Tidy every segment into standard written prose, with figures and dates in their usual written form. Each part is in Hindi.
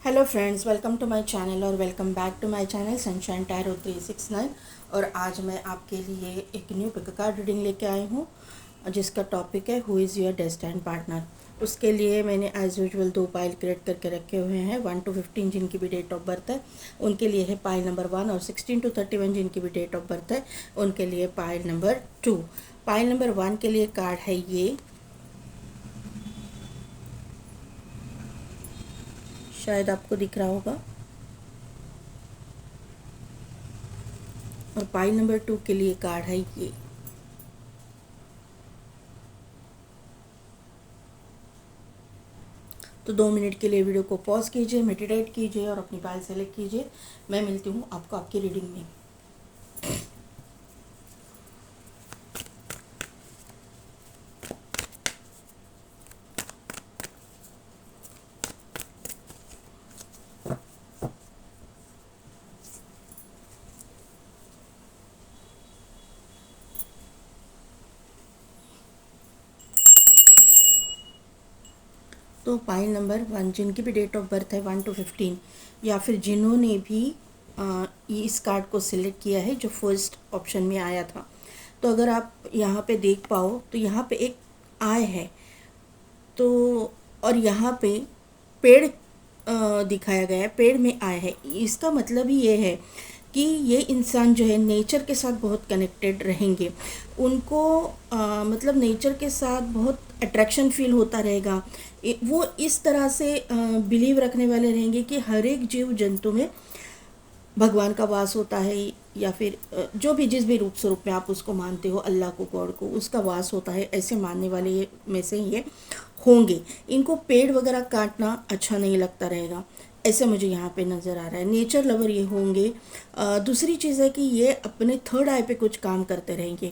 Hello friends, welcome to my channel और welcome back to my channel sunshine tarot 369। और आज मैं आपके लिए एक न्यू पिक कार्ड रीडिंग लेके आई हूँ जिसका टॉपिक है who is your destined partner. उसके लिए मैंने एज यूजुअल 2 पाइल क्रिएट करके रखे हुए हैं 1 to 15 जिनकी भी डेट ऑफ बर्थ है उनके लिए है पाइल नंबर 1, और 16 to 31 जिनकी भी डेट ऑफ बर्थ है उनके लिए पाइल नंबर 2। पाइल नंबर 1 के लिए कार्ड है ये, शायद आपको दिख रहा होगा। और पाइल नंबर 2 के लिए कार्ड है ये। तो 2 मिनट के लिए वीडियो को पॉज कीजिए, मेडिटेट कीजिए और अपनी फाइल सेलेक्ट कीजिए। मैं मिलती हूँ आपको आपकी रीडिंग में। तो पाइल नंबर 1 जिनकी भी डेट ऑफ बर्थ है 1 to 15, या फिर जिन्होंने भी इस कार्ड को सिलेक्ट किया है जो फर्स्ट ऑप्शन में आया था, तो अगर आप यहाँ पे देख पाओ तो यहाँ पे एक आय है। तो और यहाँ पे पेड़ दिखाया गया है, पेड़ में आया है। इसका मतलब ही ये है कि ये इंसान जो है नेचर के साथ बहुत कनेक्टेड रहेंगे। उनको मतलब नेचर के साथ बहुत अट्रैक्शन फील होता रहेगा। वो इस तरह से बिलीव रखने वाले रहेंगे कि हर एक जीव जंतु में भगवान का वास होता है, या फिर जो भी जिस भी रूप स्वरूप में आप उसको मानते हो, अल्लाह को, गॉड को, उसका वास होता है, ऐसे मानने वाले में से ये होंगे। इनको पेड़ वगैरह काटना अच्छा नहीं लगता रहेगा, ऐसे मुझे यहाँ पे नज़र आ रहा है। नेचर लवर ये होंगे। दूसरी चीज़ है कि ये अपने थर्ड आई पे कुछ काम करते रहेंगे,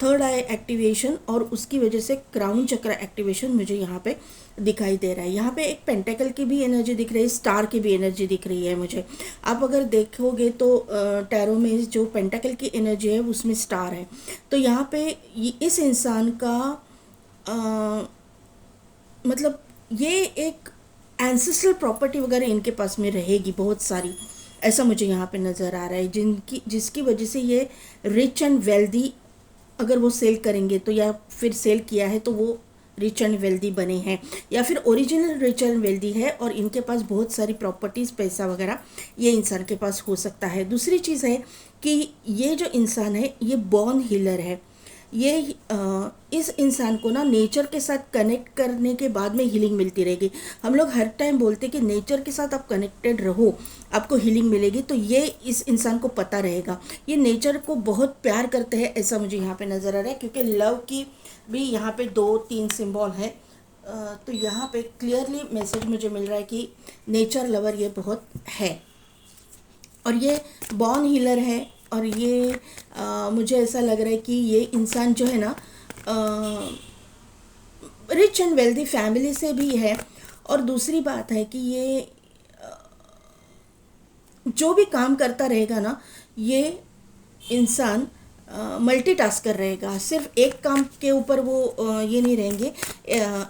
थर्ड आई एक्टिवेशन, और उसकी वजह से क्राउन चक्र एक्टिवेशन मुझे यहाँ पे दिखाई दे रहा है। यहाँ पे एक पेंटेकल की भी एनर्जी दिख रही है, स्टार की भी एनर्जी दिख रही है मुझे। आप अगर देखोगे तो टैरो में जो पेंटेकल की एनर्जी है उसमें स्टार है। तो यहाँ पे इस इंसान का अ, मतलब ये एक एंसेस्ट्रल प्रॉपर्टी वगैरह इनके पास में रहेगी बहुत सारी, ऐसा मुझे यहाँ पे नज़र आ रहा है, जिसकी वजह से ये रिच एंड वेल्दी, अगर वो सेल करेंगे तो, या फिर सेल किया है तो वो रिच एंड वेल्दी बने हैं, या फिर ओरिजिनल रिच एंड वेल्दी है और इनके पास बहुत सारी प्रॉपर्टीज़, पैसा वगैरह ये इंसान के पास हो सकता है। दूसरी चीज़ है कि ये जो इंसान है ये बॉर्न हीलर है। ये इस इंसान को ना नेचर के साथ कनेक्ट करने के बाद में हीलिंग मिलती रहेगी। हम लोग हर टाइम बोलते हैं कि नेचर के साथ आप कनेक्टेड रहो, आपको हीलिंग मिलेगी, तो ये इस इंसान को पता रहेगा। ये नेचर को बहुत प्यार करते हैं, ऐसा मुझे यहाँ पे नज़र आ रहा है, क्योंकि लव की भी यहाँ पे 2-3 सिंबल है। तो यहाँ पे क्लियरली मैसेज मुझे मिल रहा है कि नेचर लवर ये बहुत है, और ये बॉर्न हीलर है। और ये मुझे ऐसा लग रहा है कि ये इंसान जो है ना रिच एंड वेल्दी फैमिली से भी है। और दूसरी बात है कि ये जो भी काम करता रहेगा ना, ये इंसान मल्टीटास्कर रहेगा। सिर्फ एक काम के ऊपर वो ये नहीं रहेंगे,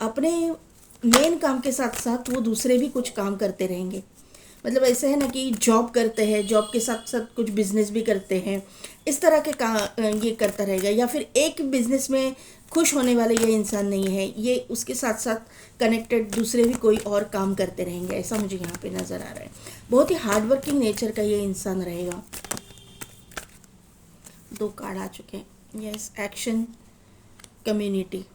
अपने मेन काम के साथ साथ वो दूसरे भी कुछ काम करते रहेंगे। मतलब ऐसे है ना कि जॉब करते हैं, जॉब के साथ साथ कुछ बिजनेस भी करते हैं, इस तरह के ये करता रहेगा। या फिर एक बिजनेस में खुश होने वाले ये इंसान नहीं है, ये उसके साथ साथ कनेक्टेड दूसरे भी कोई और काम करते रहेंगे, ऐसा मुझे यहाँ पे नज़र आ रहा है। बहुत ही हार्ड वर्किंग नेचर का ये इंसान रहेगा। 2 कार्ड आ चुके हैं। Yes, action, community.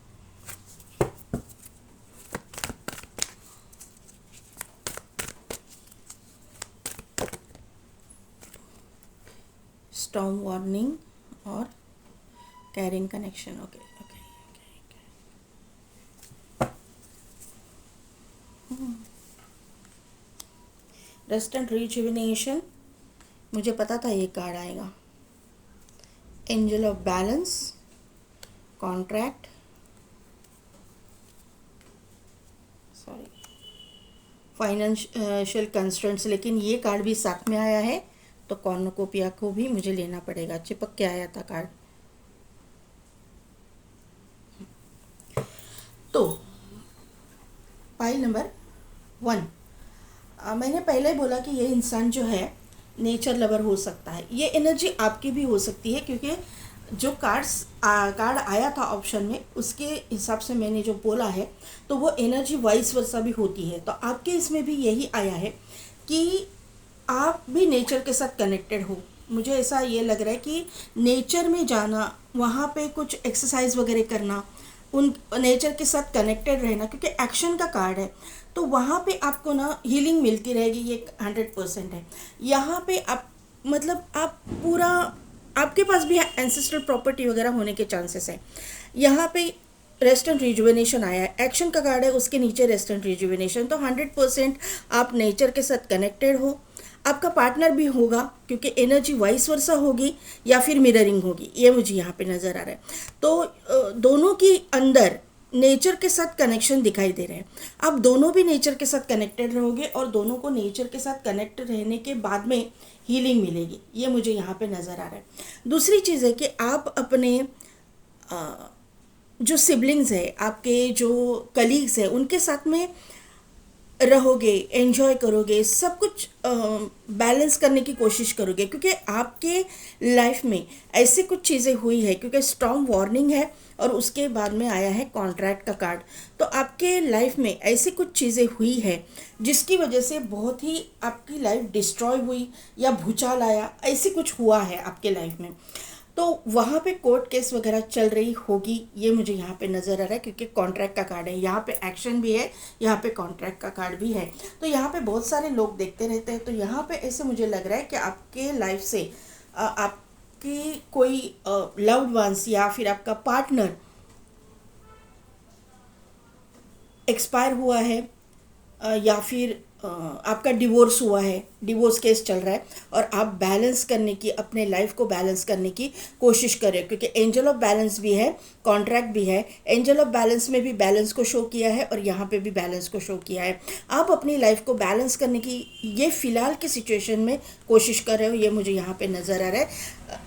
Storm warning और caring connection. Okay okay rest and rejuvenation, मुझे पता था ये कार्ड आएगा। Angel of balance, contract, sorry, financial constraints, लेकिन ये कार्ड भी साथ में आया है तो कॉर्नोकोपिया को भी मुझे लेना पड़ेगा, चिपक के आया था कार्ड। तो पाइल नंबर 1, मैंने पहले ही बोला कि ये इंसान जो है नेचर लवर हो सकता है, ये एनर्जी आपकी भी हो सकती है, क्योंकि जो कार्ड आया था ऑप्शन में उसके हिसाब से मैंने जो बोला है, तो वो एनर्जी वाइस वर्सा भी होती है। तो आपके इसमें भी यही आया है कि आप भी नेचर के साथ कनेक्टेड हो। मुझे ऐसा ये लग रहा है कि नेचर में जाना, वहाँ पे कुछ एक्सरसाइज वगैरह करना, उन नेचर के साथ कनेक्टेड रहना, क्योंकि एक्शन का कार्ड है, तो वहाँ पे आपको ना हीलिंग मिलती रहेगी, ये 100% है। यहाँ पे आप मतलब आप पूरा, आपके पास भी एंसेस्ट्रल प्रॉपर्टी वगैरह होने के चांसेस हैं। यहाँ पे रेस्ट एंड रिजुविनेशन आया है, एक्शन का कार्ड है, उसके नीचे रेस्ट एंड रिजुविनेशन, तो 100% आप नेचर के साथ कनेक्टेड हो। आपका पार्टनर भी होगा, क्योंकि एनर्जी वाइस वर्सा होगी या फिर मिररिंग होगी, ये मुझे यहाँ पे नज़र आ रहा है। तो दोनों की अंदर नेचर के साथ कनेक्शन दिखाई दे रहे हैं। आप दोनों भी नेचर के साथ कनेक्टेड रहोगे और दोनों को नेचर के साथ कनेक्ट रहने के बाद में हीलिंग मिलेगी, ये मुझे यहाँ पे नज़र आ रहा है। दूसरी चीज़ है कि आप अपने जो सिबलिंग्स है, आपके जो कलीग्स हैं, उनके साथ में रहोगे, एंजॉय करोगे, सब कुछ बैलेंस करने की कोशिश करोगे, क्योंकि आपके लाइफ में ऐसी कुछ चीज़ें हुई है, क्योंकि स्ट्रॉन्ग वार्निंग है और उसके बाद में आया है कॉन्ट्रैक्ट का कार्ड। तो आपके लाइफ में ऐसी कुछ चीज़ें हुई है जिसकी वजह से बहुत ही आपकी लाइफ डिस्ट्रॉय हुई या भूचाल आया, ऐसी कुछ हुआ है आपके लाइफ में। तो वहाँ पे कोर्ट केस वगैरह चल रही होगी, ये मुझे यहाँ पे नज़र आ रहा है, क्योंकि कॉन्ट्रैक्ट का कार्ड है, यहाँ पे एक्शन भी है, यहाँ पे कॉन्ट्रैक्ट का कार्ड भी है। तो यहाँ पे बहुत सारे लोग देखते रहते हैं, तो यहाँ पे ऐसे मुझे लग रहा है कि आपके लाइफ से आपकी कोई लव्ड वंस या फिर आपका पार्टनर एक्सपायर हुआ है, या फिर आपका डिवोर्स हुआ है, डिवोर्स केस चल रहा है, और आप बैलेंस करने की, अपने लाइफ को बैलेंस करने की कोशिश करें, क्योंकि एंजल ऑफ बैलेंस भी है, कॉन्ट्रैक्ट भी है। एंजल ऑफ बैलेंस में भी बैलेंस को शो किया है और यहाँ पे भी बैलेंस को शो किया है। आप अपनी लाइफ को बैलेंस करने की ये फ़िलहाल की सिचुएशन में कोशिश कर रहे हो, ये मुझे यहाँ पे नज़र आ रहा है।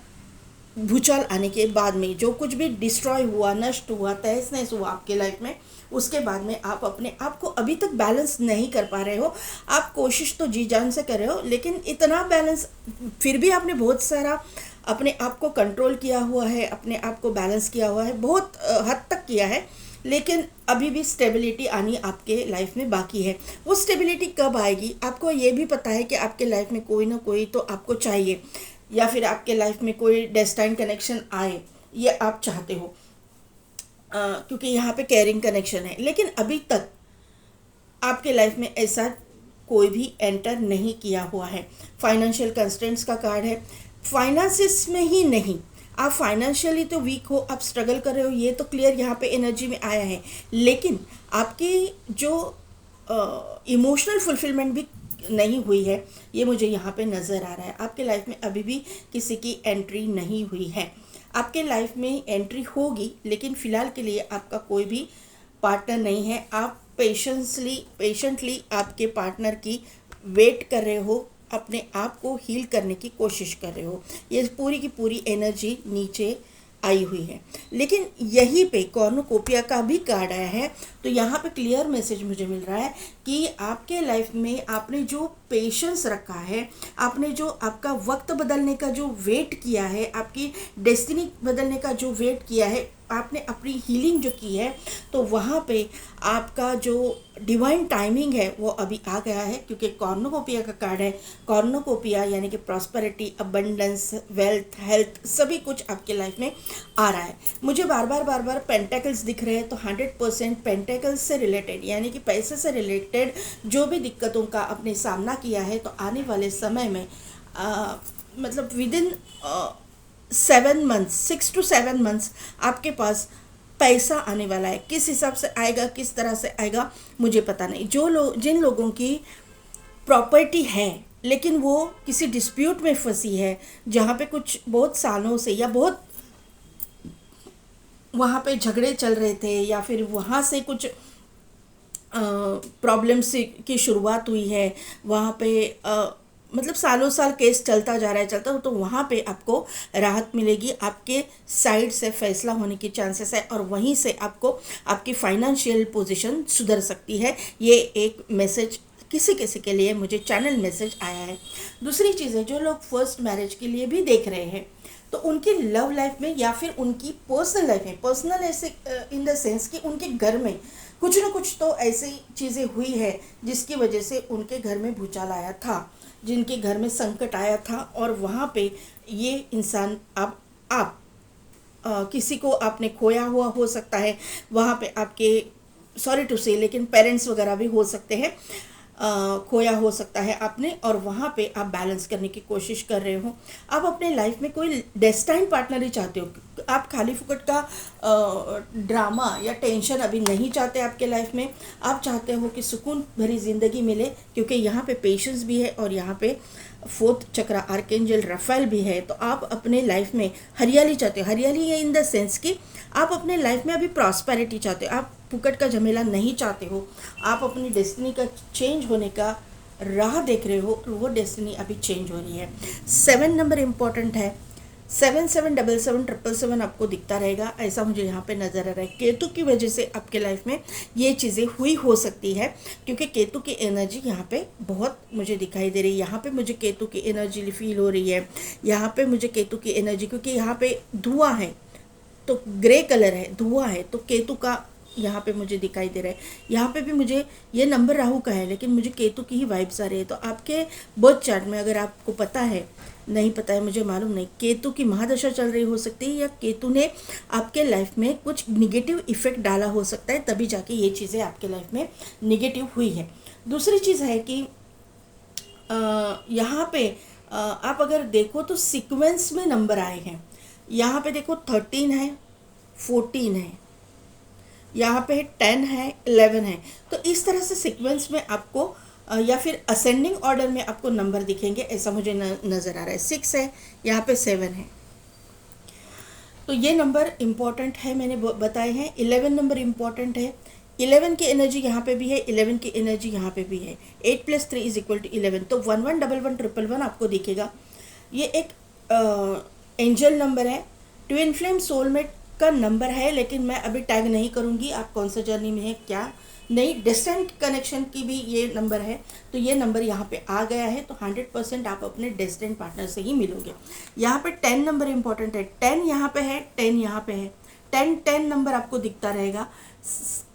भूचाल आने के बाद में जो कुछ भी डिस्ट्रॉय हुआ, नष्ट हुआ, तहस नहस हुआ आपके लाइफ में, उसके बाद में आप अपने आप को अभी तक बैलेंस नहीं कर पा रहे हो। आप कोशिश तो जी जान से कर रहे हो, लेकिन इतना बैलेंस, फिर भी आपने बहुत सारा अपने आप को कंट्रोल किया हुआ है, अपने आप को बैलेंस किया हुआ है, बहुत हद तक किया है, लेकिन अभी भी स्टेबिलिटी आनी आपके लाइफ में बाकी है। वो स्टेबिलिटी कब आएगी, आपको ये भी पता है कि आपके लाइफ में कोई ना कोई तो आपको चाहिए, या फिर आपके लाइफ में कोई डेस्टाइन कनेक्शन आए, ये आप चाहते हो, क्योंकि यहाँ पे केयरिंग कनेक्शन है। लेकिन अभी तक आपके लाइफ में ऐसा कोई भी एंटर नहीं किया हुआ है। फाइनेंशियल कंस्ट्रेंट्स का कार्ड है, फाइनेंसिस में ही नहीं, आप फाइनेंशियली तो वीक हो, आप स्ट्रगल कर रहे हो, ये तो क्लियर यहाँ पे एनर्जी में आया है, लेकिन आपकी जो इमोशनल फुलफिलमेंट भी नहीं हुई है, ये मुझे यहाँ पे नज़र आ रहा है। आपके लाइफ में अभी भी किसी की एंट्री नहीं हुई है, आपके लाइफ में एंट्री होगी, लेकिन फ़िलहाल के लिए आपका कोई भी पार्टनर नहीं है। आप पेशेंटली आपके पार्टनर की वेट कर रहे हो, अपने आप को हील करने की कोशिश कर रहे हो। ये पूरी की पूरी एनर्जी नीचे आई हुई है। लेकिन यहीं पे कॉर्नुकोपिया का भी कार्ड आया है, तो यहाँ पे क्लियर मैसेज मुझे मिल रहा है कि आपके लाइफ में आपने जो पेशेंस रखा है, आपने जो आपका वक्त बदलने का जो वेट किया है, आपकी डेस्टिनी बदलने का जो वेट किया है, आपने अपनी हीलिंग जो की है, तो वहाँ पे आपका जो डिवाइन टाइमिंग है वो अभी आ गया है, क्योंकि कॉर्नुकोपिया का कार्ड है। कॉर्नुकोपिया यानी कि प्रॉस्पेरिटी, अबंडेंस, वेल्थ, हेल्थ, सभी कुछ आपके लाइफ में आ रहा है। मुझे बार बार पेंटेकल्स दिख रहे हैं, तो 100% पेंटेकल्स से रिलेटेड, यानी कि पैसे से रिलेटेड जो भी दिक्कतों का आपने सामना किया है, तो आने वाले समय में मतलब विदिन 7 मंथ्स, 6 to 7 मंथ्स आपके पास पैसा आने वाला है। किस हिसाब से आएगा, किस तरह से आएगा, मुझे पता नहीं। जिन लोगों की प्रॉपर्टी है लेकिन वो किसी डिस्प्यूट में फंसी है, जहाँ पे कुछ बहुत सालों से या बहुत वहाँ पे झगड़े चल रहे थे, या फिर वहाँ से कुछ प्रॉब्लम्स की शुरुआत हुई है, वहाँ पे मतलब सालों साल केस चलता जा रहा है, तो वहाँ पे आपको राहत मिलेगी, आपके साइड से फैसला होने की चांसेस है, और वहीं से आपको आपकी फाइनेंशियल पोजीशन सुधर सकती है। ये एक मैसेज किसी किसी के लिए मुझे चैनल मैसेज आया है। दूसरी चीज़ है, जो लोग फर्स्ट मैरिज के लिए भी देख रहे हैं, तो उनकी लव लाइफ में या फिर उनकी पर्सनल लाइफ में, पर्सनल ऐसे इन द सेंस कि उनके घर में कुछ ना कुछ तो ऐसी चीज़ें हुई है जिसकी वजह से उनके घर में भूचाल आया था, जिनके घर में संकट आया था, और वहाँ पे ये इंसान अब आप किसी को आपने खोया हुआ हो सकता है, वहाँ पे आपके, सॉरी टू से, लेकिन पेरेंट्स वगैरह भी हो सकते हैं, खोया हो सकता है आपने, और वहाँ पे आप बैलेंस करने की कोशिश कर रहे हो। आप अपने लाइफ में कोई डेस्टाइन पार्टनर ही चाहते हो, आप खाली फुकट का ड्रामा या टेंशन अभी नहीं चाहते आपके लाइफ में। आप चाहते हो कि सुकून भरी ज़िंदगी मिले, क्योंकि यहाँ पे पेशेंस भी है और यहाँ पे फोर्थ चक्र आर्केंजल रफेल भी है। तो आप अपने लाइफ में हरियाली चाहते हो, हरियाली है इन द सेंस कि आप अपने लाइफ में अभी प्रॉस्पेरिटी चाहते हो, आप फुकट का झमेला नहीं चाहते हो, आप अपनी डेस्टिनी का चेंज होने का राह देख रहे हो, वो डेस्टिनी अभी चेंज हो रही है। 7 नंबर इम्पॉर्टेंट है, 777777 आपको दिखता रहेगा, ऐसा मुझे यहाँ पे नज़र आ रहा है। केतु की वजह से आपके लाइफ में ये चीज़ें हुई हो सकती है, क्योंकि केतु की एनर्जी यहाँ पे बहुत मुझे दिखाई दे रही है। यहाँ पे मुझे केतु की एनर्जी फील हो रही है, यहाँ पे मुझे केतु की एनर्जी, क्योंकि यहाँ पे धुआं है, तो ग्रे कलर है, धुआं है, तो केतु का यहाँ पे मुझे दिखाई दे रहा है। यहाँ पे भी मुझे ये नंबर राहु का है, लेकिन मुझे केतु की ही वाइब्स आ रही है। तो आपके बर्थ चार्ट में, अगर आपको पता है, नहीं पता है मुझे मालूम नहीं, केतु की महादशा चल रही हो सकती है, या केतु ने आपके लाइफ में कुछ निगेटिव इफेक्ट डाला हो सकता है, तभी जाके ये चीज़ें आपके लाइफ में निगेटिव हुई है। दूसरी चीज़ है कि यहाँ पे आप अगर देखो तो सीक्वेंस में नंबर आए हैं। यहाँ पे देखो 13 है, 14 है, यहाँ पे 10 है, 11 है। तो इस तरह से सीक्वेंस में आपको या फिर असेंडिंग ऑर्डर में आपको नंबर दिखेंगे, ऐसा मुझे नज़र आ रहा है। 6 है, यहाँ पे 7 है, तो ये नंबर इम्पॉर्टेंट है, मैंने बताए हैं। 11 नंबर इम्पॉर्टेंट है, 11 की एनर्जी यहाँ पे भी है, 11 की एनर्जी यहाँ पे भी है। 8 + 3 = 11, तो 11111111 आपको दिखेगा। ये एक एंजल नंबर है, ट्विन फ्लेम सोलमेट का नंबर है, लेकिन मैं अभी टैग नहीं करूँगी आप कौन सा जर्नी में है क्या नहीं। डिस्टेंट कनेक्शन की भी ये नंबर है, तो ये नंबर यहाँ पे आ गया है, तो 100% आप अपने डेस्टिनेट पार्टनर से ही मिलोगे। यहाँ पे 10 नंबर इम्पॉर्टेंट है, 10 यहाँ पे है, 10 यहाँ पे है, 10 नंबर आपको दिखता रहेगा।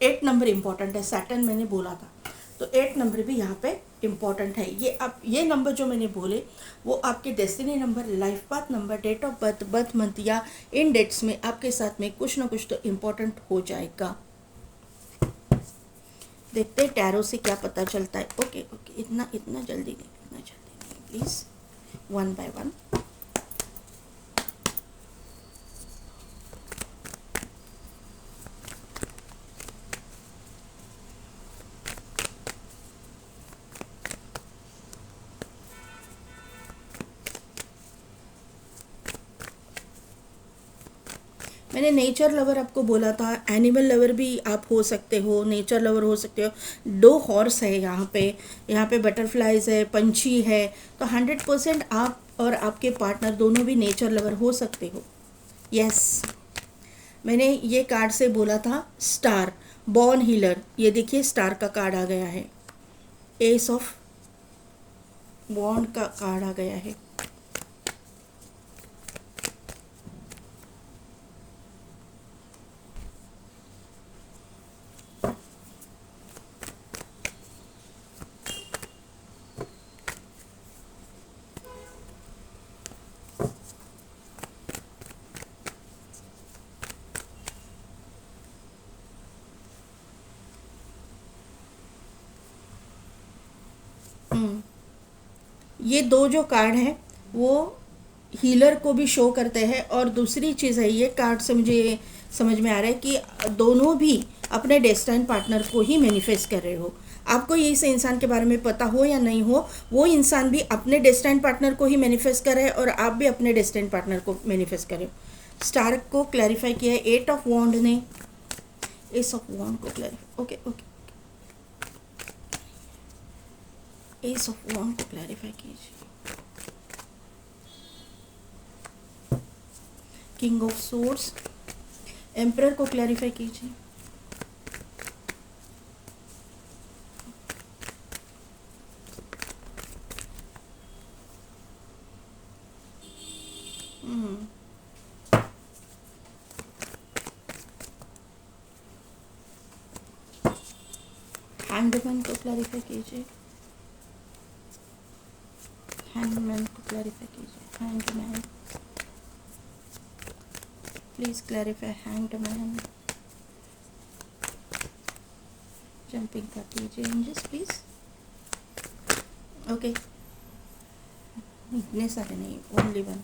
8 नंबर इम्पॉर्टेंट है, सैटर्न मैंने बोला था, तो 8 नंबर भी यहाँ पे इम्पॉर्टेंट है। ये नंबर जो मैंने बोले वो आपके destiny number, life path number, date of birth, birth month या इन डेट्स में आपके साथ में कुछ ना कुछ तो इम्पॉर्टेंट हो जाएगा। देखते हैं टैरो से क्या पता चलता है। ओके, इतना जल्दी नहीं, प्लीज़, 1 by 1। मैंने नेचर लवर आपको बोला था, एनिमल लवर भी आप हो सकते हो, नेचर लवर हो सकते हो। 2 हॉर्स है यहाँ पे बटरफ्लाइज है, पंछी है, तो 100% आप और आपके पार्टनर दोनों भी नेचर लवर हो सकते हो। यस, मैंने ये कार्ड से बोला था स्टार, बॉर्न हीलर। ये देखिए स्टार का कार्ड आ गया है, एस ऑफ बॉन्ड का कार्ड आ गया है। ये 2 जो कार्ड हैं वो हीलर को भी शो करते हैं, और दूसरी चीज़ है, ये कार्ड से मुझे ये समझ में आ रहा है कि दोनों भी अपने डेस्टिनी पार्टनर को ही मैनिफेस्ट कर रहे हो। आपको ये इस इंसान के बारे में पता हो या नहीं हो, वो इंसान भी अपने डेस्टिनी पार्टनर को ही मैनिफेस्ट कर रहे हैं, और आप भी अपने डेस्टिनी पार्टनर को मैनिफेस्ट कर रहे हो। स्टार को क्लैरिफाई किया है 8 ऑफ वॉन्ड ने, एस ऑफ वॉन्ड को क्लैरिफाई, ओके, एस ऑफ वॉन्ड को क्लैरिफाई कीजिए। किंग ऑफ सोर्ड्स, एम्परर को क्लैरिफाई कीजिए। हैंडमैन को क्लैरिफाई कीजिए, हैंडमैन को क्लैरिफाई कीजिए, handman please clarify, handman jumping कर दीजिए एंजल्स प्लीज। ओके, इतने सारे नहीं, ओनली वन,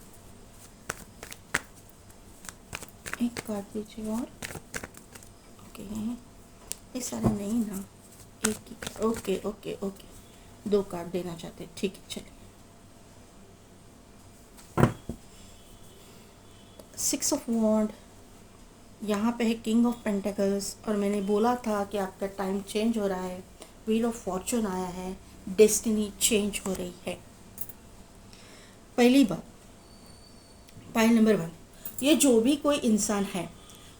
एक कार्ड दीजिए और। ओके, ये सारे नहीं ना, एक ही। ओके ओके ओके, 2 कार्ड देना चाहते, ठीक है चलिए। 6 ऑफ वॉन्ड, यहाँ पे है किंग ऑफ पेंटिकल्स, और मैंने बोला था कि आपका टाइम चेंज हो रहा है, व्हील ऑफ फॉर्चून आया है, डेस्टिनी चेंज हो रही है। पहली बात, पॉइंट नंबर 1, ये जो भी कोई इंसान है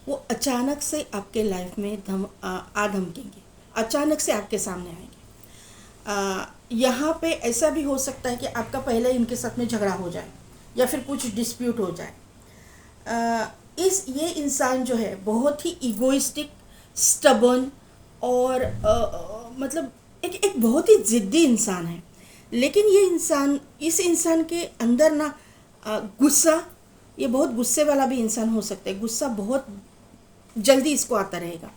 वो अचानक से आपके लाइफ में धमकेंगे, अचानक से आपके सामने आएंगे। यहाँ पे ऐसा भी हो सकता है कि आपका पहले इनके साथ में झगड़ा हो जाए या फिर कुछ डिस्प्यूट हो जाए। ये इंसान जो है बहुत ही इगोइस्टिक, स्टबर्न और मतलब एक बहुत ही ज़िद्दी इंसान है। लेकिन इस इंसान के अंदर ना गुस्सा, ये बहुत गुस्से वाला भी इंसान हो सकता है, गुस्सा बहुत जल्दी इसको आता रहेगा।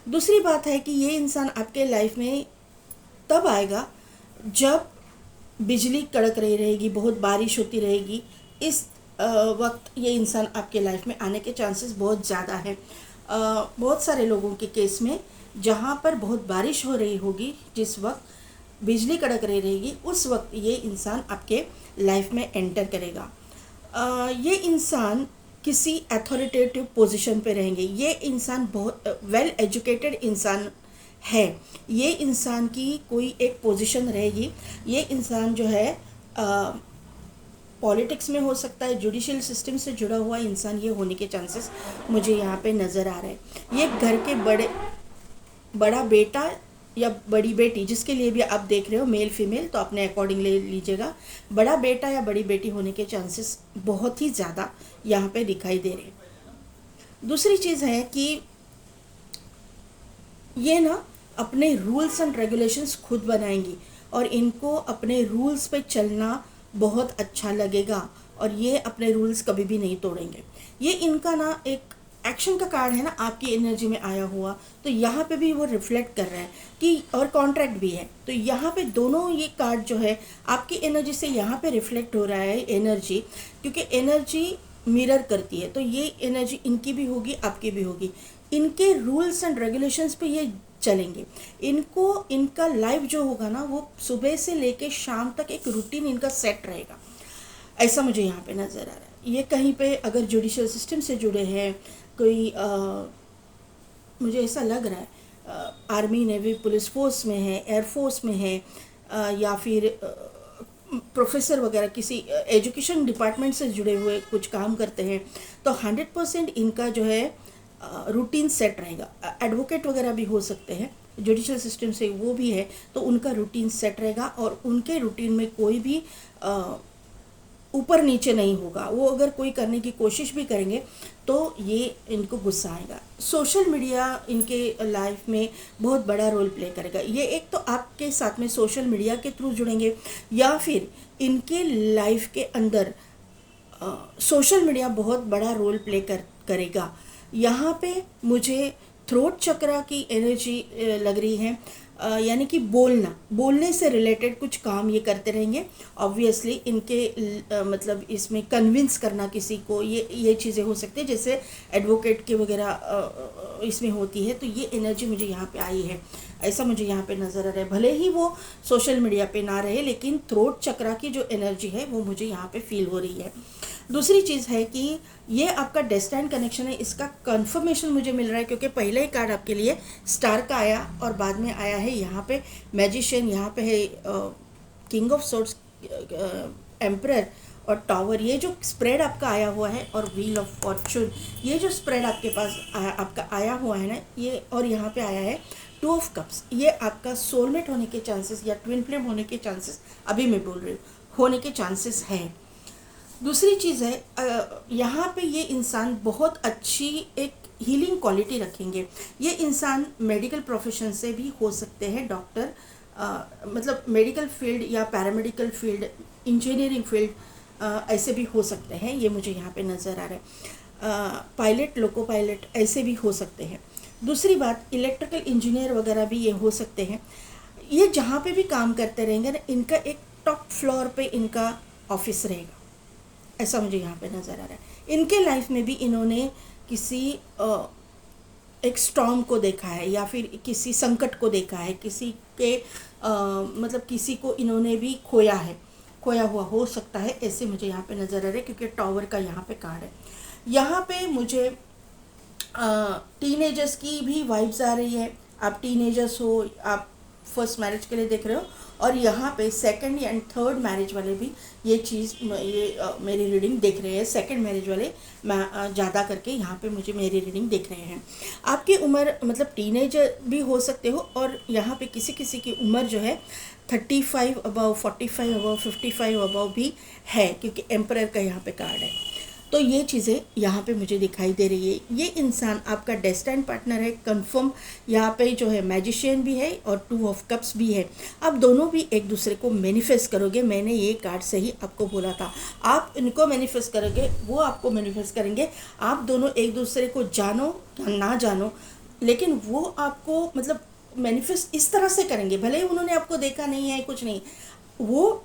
दूसरी बात है कि ये इंसान आपके लाइफ में तब आएगा जब बिजली कड़क रही रहेगी, बहुत बारिश होती रहेगी, इस वक्त ये इंसान आपके लाइफ में आने के चांसेस बहुत ज़्यादा है। बहुत सारे लोगों के केस में जहाँ पर बहुत बारिश हो रही होगी, जिस वक्त बिजली कड़क रही रहेगी, उस वक्त ये इंसान आपके लाइफ में एंटर करेगा। ये इंसान किसी अथॉरिटेटिव पोजीशन पे रहेंगे। ये इंसान बहुत वेल एजुकेटेड इंसान है, ये इंसान की कोई एक पोजीशन रहेगी। ये इंसान जो है पॉलिटिक्स में हो सकता है, जुडिशियल सिस्टम से जुड़ा हुआ इंसान ये होने के चांसेस मुझे यहाँ पे नज़र आ रहे हैं। ये घर के बड़ा बेटा या बड़ी बेटी, जिसके लिए भी आप देख रहे हो, मेल फीमेल, तो अपने अकॉर्डिंग ले लीजिएगा। बड़ा बेटा या बड़ी बेटी होने के चांसेस बहुत ही ज़्यादा यहाँ पे दिखाई दे रहे हैं। दूसरी चीज़ है कि ये ना अपने रूल्स एंड रेगुलेशंस खुद बनाएंगी और इनको अपने रूल्स पे चलना बहुत अच्छा लगेगा और ये अपने रूल्स कभी भी नहीं तोड़ेंगे। ये इनका ना एक एक्शन का कार्ड है ना, आपकी एनर्जी में आया हुआ, तो यहाँ पे भी वो रिफ्लेक्ट कर रहा है कि, और कॉन्ट्रैक्ट भी है, तो यहाँ पे दोनों ये कार्ड जो है आपकी एनर्जी से यहाँ पे रिफ्लेक्ट हो रहा है एनर्जी, क्योंकि एनर्जी मिरर करती है, तो ये एनर्जी इनकी भी होगी, आपकी भी होगी। इनके रूल्स एंड रेगुलेशंस पे ये चलेंगे। इनका लाइफ जो होगा ना, वो सुबह से लेके शाम तक एक रूटीन इनका सेट रहेगा, ऐसा मुझे यहाँ पे नज़र आ रहा है। ये कहीं पे अगर जुडिशियल सिस्टम से जुड़े हैं, कोई मुझे ऐसा लग रहा है आर्मी, नेवी, पुलिस फोर्स में है, एयरफोर्स में है, या फिर प्रोफेसर वगैरह किसी एजुकेशन डिपार्टमेंट से जुड़े हुए कुछ काम करते हैं, तो 100% इनका जो है रूटीन सेट रहेगा। एडवोकेट वगैरह भी हो सकते हैं, जुडिशियल सिस्टम से वो भी है, तो उनका रूटीन सेट रहेगा और उनके रूटीन में कोई भी ऊपर नीचे नहीं होगा। वो अगर कोई करने की कोशिश भी करेंगे तो ये इनको गुस्सा आएगा। सोशल मीडिया इनके लाइफ में बहुत बड़ा रोल प्ले करेगा। ये एक तो आपके साथ में सोशल मीडिया के थ्रू जुड़ेंगे, या फिर इनके लाइफ के अंदर सोशल मीडिया बहुत बड़ा रोल प्ले करेगा। यहाँ पे मुझे थ्रोट चक्रा की एनर्जी लग रही है, यानी कि बोलने से रिलेटेड कुछ काम ये करते रहेंगे। ऑब्वियसली इनके मतलब इसमें कन्विंस करना किसी को, ये चीज़ें हो सकती है, जैसे एडवोकेट के वगैरह इसमें होती है, तो ये एनर्जी मुझे यहाँ पे आई है, ऐसा मुझे यहाँ पे नज़र आ रहा है। भले ही वो सोशल मीडिया पे ना रहे, लेकिन थ्रोट चक्रा की जो एनर्जी है वो मुझे यहाँ पे फील हो रही है। दूसरी चीज़ है कि ये आपका डेस्टाइन कनेक्शन है, इसका कंफर्मेशन मुझे मिल रहा है, क्योंकि पहले ही कार्ड आपके लिए स्टार का आया और बाद में आया है यहाँ पे मैजिशियन, यहाँ पे है किंग ऑफ सोर्ड्स, एम्परर और टावर। ये जो स्प्रेड आपका आया हुआ है और व्हील ऑफ फॉर्चून, ये जो स्प्रेड आपके पास आपका आया हुआ है ना, ये और यहाँ पे आया है 2 ऑफ कप्स। ये आपका सोलमेट होने के चांसेस या ट्विन फ्लेम होने के चांसेस, अभी मैं बोल रही हूँ, होने के चांसेस हैं। दूसरी चीज़ है यहाँ पे ये इंसान बहुत अच्छी एक हीलिंग क्वालिटी रखेंगे। ये इंसान मेडिकल प्रोफेशन से भी हो सकते हैं, डॉक्टर, मतलब मेडिकल फील्ड या पैरामेडिकल फील्ड, इंजीनियरिंग फील्ड, ऐसे भी हो सकते हैं, ये मुझे यहाँ पे नज़र आ रहा है। पायलट, लोको पायलट ऐसे भी हो सकते हैं। दूसरी बात, इलेक्ट्रिकल इंजीनियर वगैरह भी ये हो सकते हैं। ये जहाँ पे भी काम करते रहेंगे ना, इनका एक टॉप फ्लोर पे इनका ऑफिस रहेगा, ऐसा मुझे यहाँ पे नज़र आ रहा है। इनके लाइफ में भी इन्होंने किसी एक स्टॉर्म को देखा है या फिर किसी संकट को देखा है, किसी के मतलब किसी को इन्होंने भी खोया है, खोया हुआ हो सकता है, ऐसे मुझे यहाँ पे नज़र आ रहा है, क्योंकि टावर का यहाँ पे कार्ड है। यहाँ पे मुझे टीनेजर्स की भी वाइब्स आ रही है। आप टीनेजर्स हो, आप फर्स्ट मैरिज के लिए देख रहे हो, और यहाँ पे सेकंड एंड थर्ड मैरिज वाले भी ये चीज़, ये मेरी रीडिंग देख रहे हैं। सेकंड मैरिज वाले मैं ज़्यादा करके यहाँ पे मुझे मेरी रीडिंग देख रहे हैं। आपकी उम्र मतलब टीनेजर भी हो सकते हो, और यहाँ पे किसी किसी की उम्र जो है 35 अबव, 45 अबव, 55 अबव भी है, क्योंकि एम्परर का यहाँ पे कार्ड है। तो ये चीज़ें यहाँ पे मुझे दिखाई दे रही है। ये इंसान आपका डेस्टाइन पार्टनर है, कंफर्म। यहाँ पे जो है मैजिशियन भी है और 2 ऑफ कप्स भी है। आप दोनों भी एक दूसरे को मैनिफेस्ट करोगे, मैंने ये कार्ड से ही आपको बोला था। आप इनको मैनिफेस्ट करोगे, वो आपको मैनिफेस्ट करेंगे। आप दोनों एक दूसरे को जानो या ना जानो, लेकिन वो आपको मतलब मैनिफेस्ट इस तरह से करेंगे, भले ही उन्होंने आपको देखा नहीं है, कुछ नहीं, वो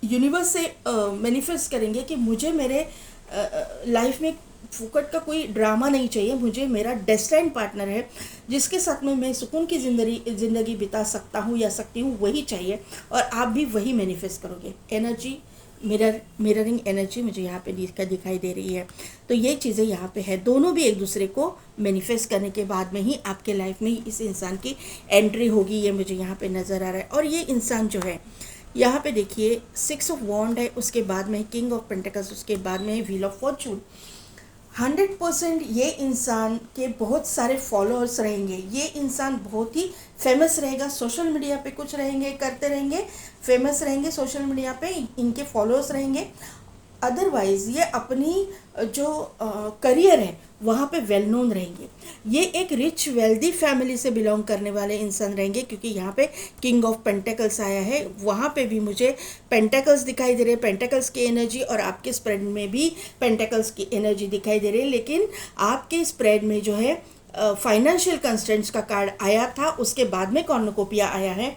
यूनिवर्स से मैनिफेस्ट करेंगे कि मुझे मेरे लाइफ में फुकट का कोई ड्रामा नहीं चाहिए, मुझे मेरा डेस्टाइन पार्टनर है जिसके साथ में मैं सुकून की ज़िंदगी बिता सकता हूँ या सकती हूँ, वही चाहिए। और आप भी वही मैनिफेस्ट करोगे। एनर्जी, मिररिंग एनर्जी मुझे यहाँ पे दिखाई दे रही है। तो ये चीज़ें यहाँ पे है, दोनों भी एक दूसरे को मैनिफेस्ट करने के बाद में ही आपके लाइफ में इस इंसान की एंट्री होगी, ये मुझे यहाँ पे नज़र आ रहा है। और ये इंसान जो है यहाँ पे देखिए 6 ऑफ वॉन्ड है, उसके बाद में किंग ऑफ पेंटिकल्स, उसके बाद में व्हील ऑफ फॉर्चून। 100% ये इंसान के बहुत सारे फॉलोअर्स रहेंगे। ये इंसान बहुत ही फेमस रहेगा, सोशल मीडिया पे कुछ रहेंगे, करते रहेंगे, फेमस रहेंगे सोशल मीडिया पे, इनके फॉलोअर्स रहेंगे। अदरवाइज़ ये अपनी जो करियर है वहाँ पे वेल नोन रहेंगे। ये एक रिच वेल्दी फैमिली से बिलोंग करने वाले इंसान रहेंगे, क्योंकि यहाँ पे किंग ऑफ पेंटेकल्स आया है। वहाँ पे भी मुझे पेंटेकल्स दिखाई दे रहे हैं, पेंटेकल्स की एनर्जी, और आपके स्प्रेड में भी पेंटेकल्स की एनर्जी दिखाई दे रही है। लेकिन आपके स्प्रेड में जो है फाइनेंशियल कंस्ट्रेंट्स का कार्ड आया था, उसके बाद में कॉर्नुकोपिया आया है।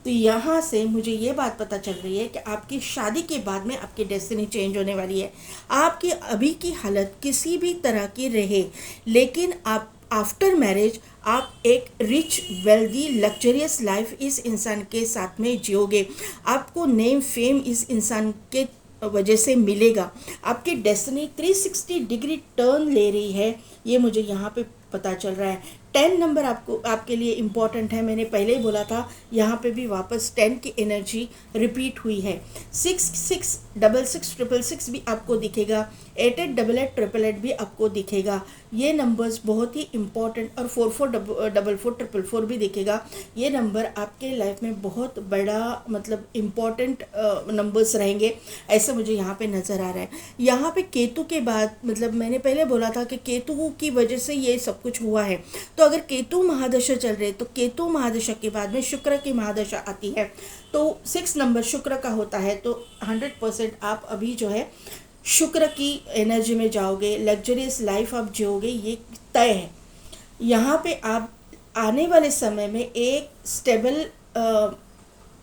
तो यहाँ से मुझे ये बात पता चल रही है कि आपकी शादी के बाद में आपकी डेस्टिनी चेंज होने वाली है। आपकी अभी की हालत किसी भी तरह की रहे, लेकिन आप आफ्टर मैरिज आप एक रिच वेल्दी लग्जरियस लाइफ इस इंसान के साथ में जियोगे। आपको नेम फेम इस इंसान के वजह से मिलेगा। आपकी डेस्टिनी 360 डिग्री टर्न ले रही है, ये मुझे यहाँ पे पता चल रहा है। 10 नंबर आपके लिए इम्पॉर्टेंट है, मैंने पहले ही बोला था। यहाँ पे भी वापस 10 की एनर्जी रिपीट हुई है। 6 6 66 666 भी आपको दिखेगा, 8 8 8 8 8 भी आपको दिखेगा। ये नंबर्स बहुत ही इम्पॉर्टेंट, और 4 4 4 4 4 4 भी दिखेगा। ये नंबर आपके लाइफ में बहुत बड़ा मतलब इम्पॉर्टेंट नंबर्स रहेंगे, ऐसे मुझे यहाँ पे नज़र आ रहा है। यहाँ पे केतु के बाद, मतलब मैंने पहले बोला था कि केतु की वजह से ये सब कुछ हुआ है। तो अगर केतु महादशा चल रहे, तो केतु महादशा के बाद में शुक्र की महादशा आती है, तो 6 नंबर शुक्र का होता है। तो 100% आप अभी जो है शुक्र की एनर्जी में जाओगे, लग्जरियस लाइफ आप जियोगे, ये तय है। यहाँ पे आप आने वाले समय में एक स्टेबल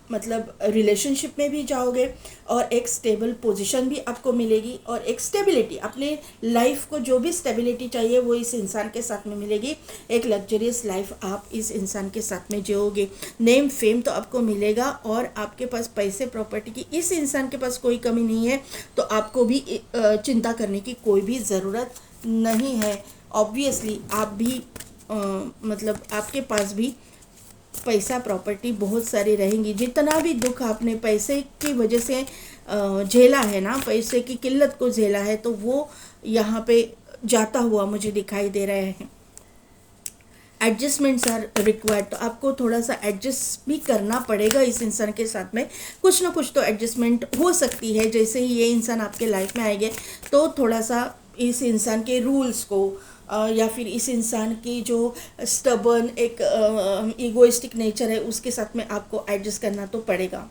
मतलब रिलेशनशिप में भी जाओगे, और एक स्टेबल पोजीशन भी आपको मिलेगी, और एक स्टेबिलिटी, अपने लाइफ को जो भी स्टेबिलिटी चाहिए वो इस इंसान के साथ में मिलेगी। एक लग्जरियस लाइफ आप इस इंसान के साथ में जियोगे। नेम फेम तो आपको मिलेगा, और आपके पास पैसे प्रॉपर्टी की, इस इंसान के पास कोई कमी नहीं है, तो आपको भी चिंता करने की कोई भी ज़रूरत नहीं है। ऑब्वियसली आप भी मतलब आपके पास भी पैसा प्रॉपर्टी बहुत सारी रहेंगी। जितना भी दुख आपने पैसे की वजह से झेला है ना, पैसे की किल्लत को झेला है, तो वो यहाँ पे जाता हुआ मुझे दिखाई दे रहे हैं। एडजस्टमेंट्स आर रिक्वायर्ड, तो आपको थोड़ा सा एडजस्ट भी करना पड़ेगा इस इंसान के साथ में। कुछ ना कुछ तो एडजस्टमेंट हो सकती है। जैसे ही ये इंसान आपके लाइफ में आएंगे, तो थोड़ा सा इस इंसान के रूल्स को, या फिर इस इंसान की जो स्टबर्न एक ईगोइस्टिक नेचर है उसके साथ में आपको एडजस्ट करना तो पड़ेगा।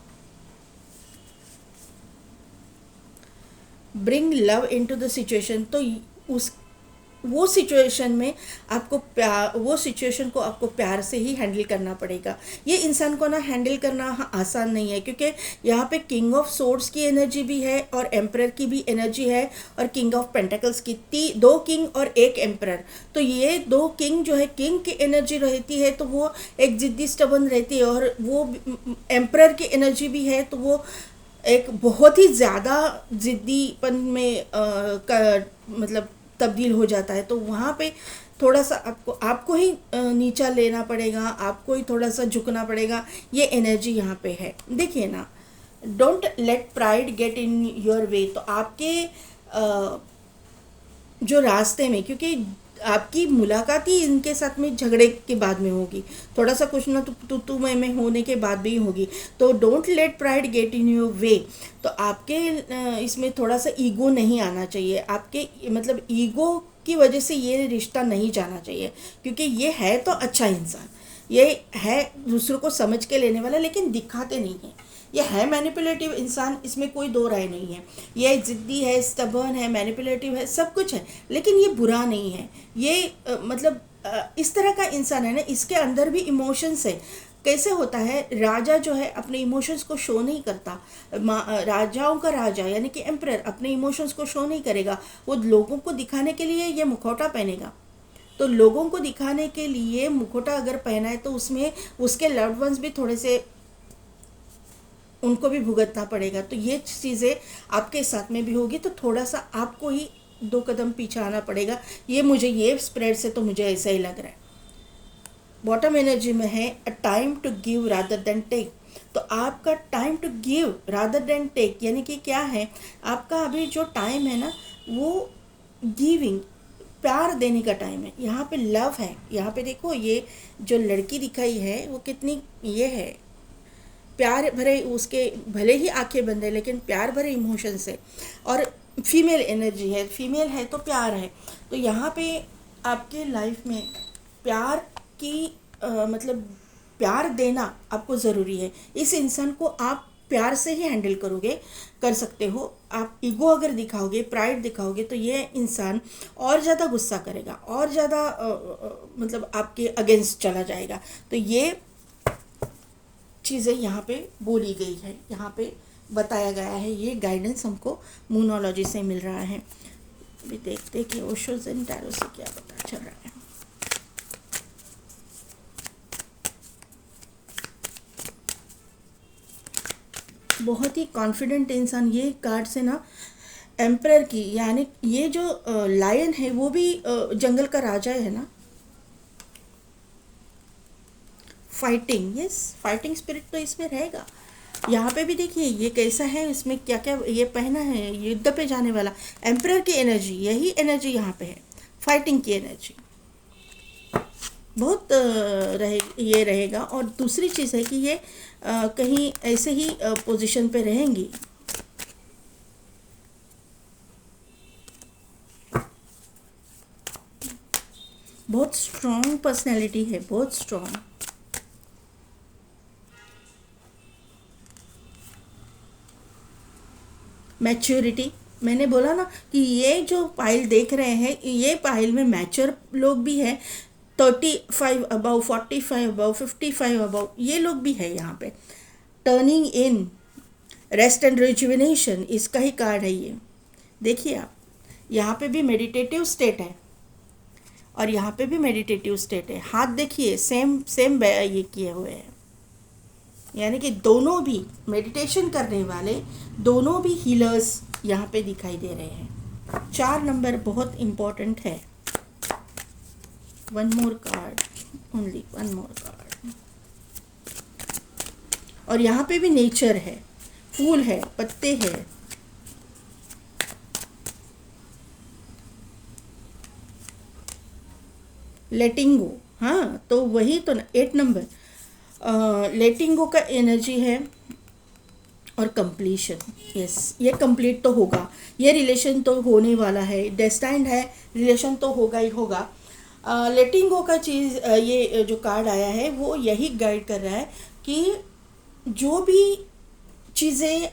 Bring love into the situation, तो उस वो सिचुएशन में आपको प्यार, वो सिचुएशन को आपको प्यार से ही हैंडल करना पड़ेगा। ये इंसान को ना हैंडल करना आसान नहीं है, क्योंकि यहाँ पे किंग ऑफ सोर्ड्स की एनर्जी भी है और एम्परर की भी एनर्जी है और किंग ऑफ पेंटिकल्स की, दो किंग और एक एम्परर। तो ये दो किंग जो है, किंग की एनर्जी रहती है तो वो एक जिद्दी स्टबन रहती है, और वो एम्परर की एनर्जी भी है तो वो एक बहुत ही ज़्यादा ज़िद्दीपन में मतलब तब्दील हो जाता है। तो वहाँ पे थोड़ा सा आपको ही नीचा लेना पड़ेगा, आपको ही थोड़ा सा झुकना पड़ेगा। ये एनर्जी यहाँ पे है। देखिए ना, don't let pride get in your way. तो आपके जो रास्ते में, क्योंकि आपकी मुलाकात ही इनके साथ में झगड़े के बाद में होगी, थोड़ा सा कुछ ना तो तू मैं होने के बाद भी होगी। तो don't let pride get in your way. तो आपके इसमें थोड़ा सा ईगो नहीं आना चाहिए, आपके मतलब ईगो की वजह से ये रिश्ता नहीं जाना चाहिए, क्योंकि ये है तो अच्छा इंसान, ये है दूसरों को समझ के लेने वाला, लेकिन दिखाते नहीं हैं। ये है मैनिपुलेटिव इंसान, इसमें कोई दो राय नहीं है। ये ज़िद्दी है, स्टबर्न है, मैनिपुलेटिव है, सब कुछ है, लेकिन ये बुरा नहीं है। ये मतलब इस तरह का इंसान है ना, इसके अंदर भी इमोशंस है। कैसे होता है, राजा जो है अपने इमोशंस को शो नहीं करता। राजाओं का राजा यानी कि एम्परर अपने इमोशंस को शो नहीं करेगा। वो लोगों को दिखाने के लिए ये मुखौटा पहनेगा। तो लोगों को दिखाने के लिए मुखौटा अगर पहना है तो उसमें उसके लव्ड वंस भी थोड़े से, उनको भी भुगतना पड़ेगा। तो ये चीज़ें आपके साथ में भी होगी, तो थोड़ा सा आपको ही 2 कदम पीछे आना पड़ेगा। ये स्प्रेड से तो मुझे ऐसा ही लग रहा है। बॉटम एनर्जी में है a time to give rather than take. तो आपका time to give rather than take यानी कि क्या है, आपका अभी जो टाइम है ना वो गिविंग, प्यार देने का टाइम है। यहाँ पे लव है। यहाँ पे देखो, ये जो लड़की दिखाई है वो कितनी ये है, प्यार भरे, उसके भले ही आंखें बंद है लेकिन प्यार भरे इमोशंस है, और फीमेल एनर्जी है, फीमेल है तो प्यार है। तो यहाँ पे आपके लाइफ में प्यार की मतलब प्यार देना आपको ज़रूरी है। इस इंसान को आप प्यार से ही हैंडल कर सकते हो। आप ईगो अगर दिखाओगे, प्राइड दिखाओगे, तो ये इंसान और ज़्यादा गुस्सा करेगा, और ज़्यादा मतलब आपके अगेंस्ट चला जाएगा। तो ये चीज़ें यहाँ पे बोली गई है, यहाँ पे बताया गया है। ये गाइडेंस हमको मूनोलॉजी से मिल रहा है। अभी देखते कि ओशो ज़ेन टैरो से क्या पता चल रहा है। बहुत ही कॉन्फिडेंट इंसान, ये कार्ड से ना एम्परर की, यानी ये जो लायन है वो भी जंगल का राजा है ना। फाइटिंग, यस, फाइटिंग स्पिरिट तो इसमें रहेगा। यहाँ पे भी देखिए ये कैसा है, इसमें क्या क्या ये पहना है, युद्ध पे जाने वाला एम्परर की एनर्जी, यही एनर्जी यहाँ पे है, फाइटिंग की एनर्जी बहुत ये रहेगा। और दूसरी चीज़ है कि ये कहीं ऐसे ही पोजीशन पे रहेंगी। बहुत स्ट्रॉन्ग पर्सनैलिटी है, बहुत स्ट्रॉन्ग। मैच्योरिटी, मैंने बोला ना कि ये जो पाइल देख रहे हैं, ये पाइल में मैच्योर लोग भी हैं, 35 अबव, 45 अबव, 55 अबव, ये लोग भी है यहाँ पे। Turning in, rest and rejuvenation, इसका ही कार्ड है ये। देखिए आप, यहाँ पे भी मेडिटेटिव स्टेट है और यहाँ पे भी मेडिटेटिव स्टेट है। हाथ देखिए, सेम सेम ये किए हुए हैं, यानी कि दोनों भी मेडिटेशन करने वाले, दोनों भी हीलर्स यहाँ पे दिखाई दे रहे हैं। 4 नंबर बहुत इम्पोर्टेंट है। 1 मोर कार्ड, ओनली 1 मोर कार्ड। और यहाँ पे भी नेचर है, फूल है, पत्ते हैं, लेटिंग गो। हाँ, तो वही तो 8 नंबर लेटिंग गो का एनर्जी है। और कंप्लीशन। यस, ये कंप्लीट तो होगा, ये रिलेशन तो होने वाला है, डेस्टाइंड है, रिलेशन तो होगा ही होगा। लेटिंग गो का चीज़, ये जो कार्ड आया है वो यही गाइड कर रहा है कि जो भी चीज़ें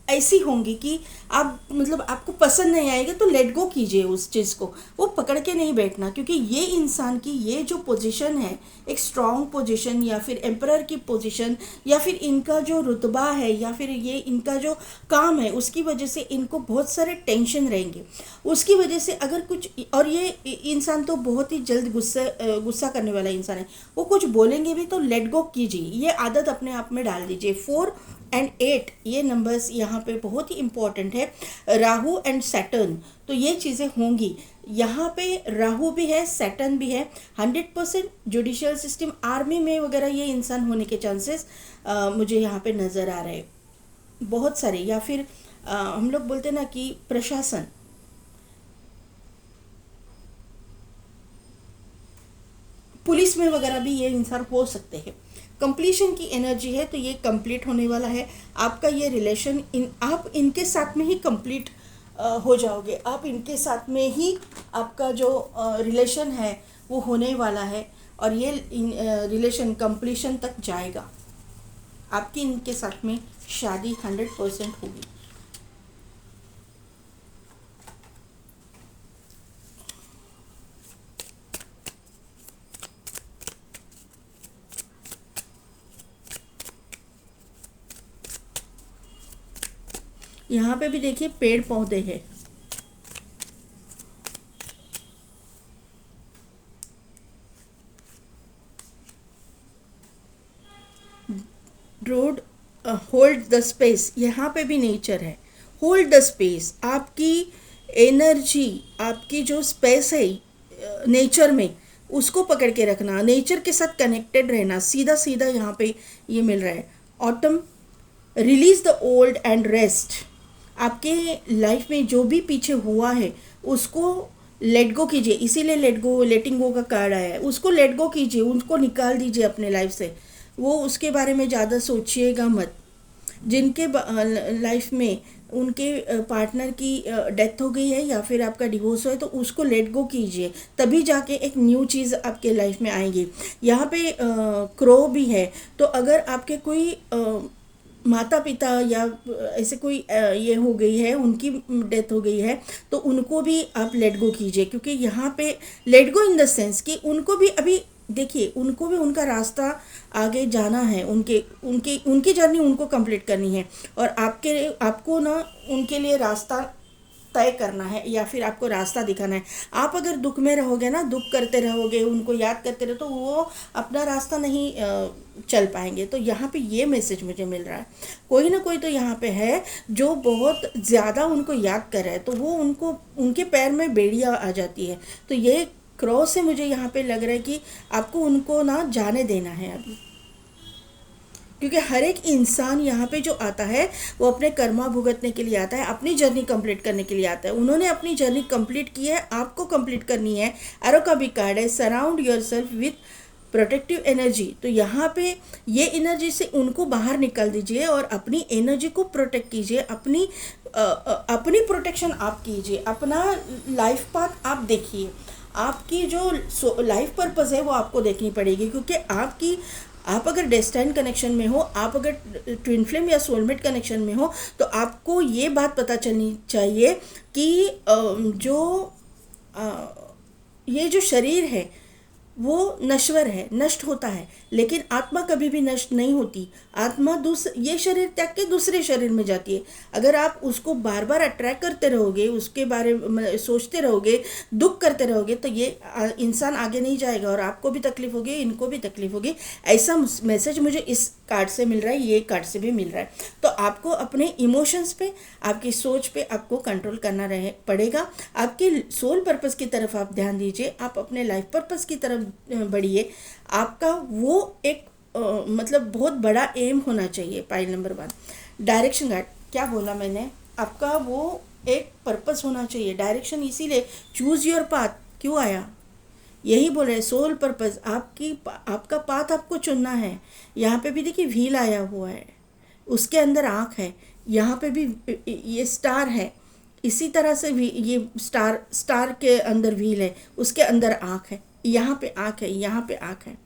ऐसी होंगी कि आप मतलब आपको पसंद नहीं आएगा तो लेट गो कीजिए उस चीज़ को, वो पकड़ के नहीं बैठना, क्योंकि ये इंसान की ये जो पोजीशन है, एक स्ट्रांग पोजीशन या फिर एम्परर की पोजीशन या फिर इनका जो रुतबा है या फिर ये इनका जो काम है, उसकी वजह से इनको बहुत सारे टेंशन रहेंगे। उसकी वजह से अगर कुछ, और ये इंसान तो बहुत ही जल्द गुस्सा करने वाला इंसान है, वो कुछ बोलेंगे भी तो लेट गो कीजिए, ये आदत अपने आप में डाल दीजिए। 4 एंड 8 ये नंबर्स यहाँ पे बहुत ही इम्पॉर्टेंट है, राहु एंड सैटर्न, तो ये चीज़ें होंगी। यहाँ पे राहु भी है, सैटर्न भी है, 100% जुडिशियल सिस्टम, आर्मी में वगैरह ये इंसान होने के चांसेस मुझे यहाँ पे नज़र आ रहे हैं बहुत सारे, या फिर हम लोग बोलते हैं ना कि प्रशासन, पुलिस में वगैरह भी ये इंसान हो सकते हैं। कंप्लीशन की एनर्जी है, तो ये कंप्लीट होने वाला है आपका ये रिलेशन। आप इनके साथ में ही कंप्लीट हो जाओगे, आप इनके साथ में ही आपका जो रिलेशन है वो होने वाला है, और ये रिलेशन कंप्लीशन तक जाएगा, आपकी इनके साथ में शादी 100% होगी। यहाँ पे भी देखिए पेड़ पौधे हैं, रोड, होल्ड द स्पेस, यहाँ पे भी नेचर है, होल्ड द स्पेस, आपकी एनर्जी, आपकी जो स्पेस है नेचर में, उसको पकड़ के रखना, नेचर के साथ कनेक्टेड रहना, सीधा सीधा यहाँ पे ये मिल रहा है। Autumn, release the old and rest, आपके लाइफ में जो भी पीछे हुआ है उसको लेट गो कीजिए, इसीलिए लेटिंग गो का कार्ड आया है, उसको लेट गो कीजिए, उनको निकाल दीजिए अपने लाइफ से, वो उसके बारे में ज़्यादा सोचिएगा मत। जिनके लाइफ में उनके पार्टनर की डेथ हो गई है या फिर आपका डिवोर्स हो है, तो उसको लेट गो कीजिए, तभी जाके एक न्यू चीज़ आपके लाइफ में आएगी। यहाँ पे क्रो भी है, तो अगर आपके कोई माता पिता या ऐसे कोई ये हो गई है, उनकी डेथ हो गई है, तो उनको भी आप लेट गो कीजिए, क्योंकि यहाँ पे let go in the sense कि उनको भी अभी देखिए, उनको भी उनका रास्ता आगे जाना है, उनके उनकी उनकी जर्नी उनको कंप्लीट करनी है, और आपको ना उनके लिए रास्ता तय करना है या फिर आपको रास्ता दिखाना है। आप अगर दुख में रहोगे ना, दुख करते रहोगे, उनको याद करते रहो, तो वो अपना रास्ता नहीं चल पाएंगे। तो यहाँ पे ये मैसेज मुझे मिल रहा है, कोई ना कोई तो यहाँ पे है जो बहुत ज़्यादा उनको याद कर रहा है, तो वो उनको उनके पैर में बेड़ियाँ आ जाती है। तो ये क्रॉस से मुझे यहाँ पे लग रहा है कि आपको उनको ना जाने देना है अभी, क्योंकि हर एक इंसान यहाँ पे जो आता है वो अपने कर्मा भुगतने के लिए आता है, अपनी जर्नी कंप्लीट करने के लिए आता है। उन्होंने अपनी जर्नी कंप्लीट की है, आपको कंप्लीट करनी है। एरो का भी कार्ड है, surround your self with protective energy, तो यहाँ पे ये एनर्जी से उनको बाहर निकाल दीजिए और अपनी एनर्जी को प्रोटेक्ट कीजिए, अपनी प्रोटेक्शन आप कीजिए, अपना लाइफ पाथ आप देखिए, आपकी जो लाइफ पर्पज़ है वो आपको देखनी पड़ेगी, क्योंकि आप अगर डेस्टाइन कनेक्शन में हो, आप अगर ट्विन फ्लेम या सोलमेट कनेक्शन में हो, तो आपको ये बात पता चलनी चाहिए कि ये जो शरीर है वो नश्वर है, नष्ट होता है, लेकिन आत्मा कभी भी नष्ट नहीं होती। आत्मा ये शरीर त्याग के दूसरे शरीर में जाती है। अगर आप उसको बार बार अट्रैक्ट करते रहोगे, उसके बारे में सोचते रहोगे, दुख करते रहोगे, तो ये इंसान आगे नहीं जाएगा और आपको भी तकलीफ होगी, इनको भी तकलीफ होगी। ऐसा मैसेज मुझे इस कार्ड से मिल रहा है, ये कार्ड से भी मिल रहा है। तो आपको अपने इमोशंस पे, आपकी सोच पे आपको कंट्रोल करना पड़ेगा। आपके सोल पर्पस की तरफ आप ध्यान दीजिए, आप अपने लाइफ पर्पस की तरफ बढ़िए। आपका वो एक मतलब बहुत बड़ा एम होना चाहिए। पाइल नंबर 1, डायरेक्शन गार्ड, क्या बोला मैंने, आपका वो एक पर्पस होना चाहिए, डायरेक्शन। इसीलिए चूज योर पाथ क्यों आया, यही बोल रहे, सोल पर्पस, आपका पाथ आपको चुनना है। यहाँ पे भी देखिए व्हील आया हुआ है, उसके अंदर आँख है, यहाँ पे भी ये स्टार है, इसी तरह से भी ये स्टार के अंदर व्हील है, उसके अंदर आँख है, यहाँ पे आँख है, यहाँ पे आँख है।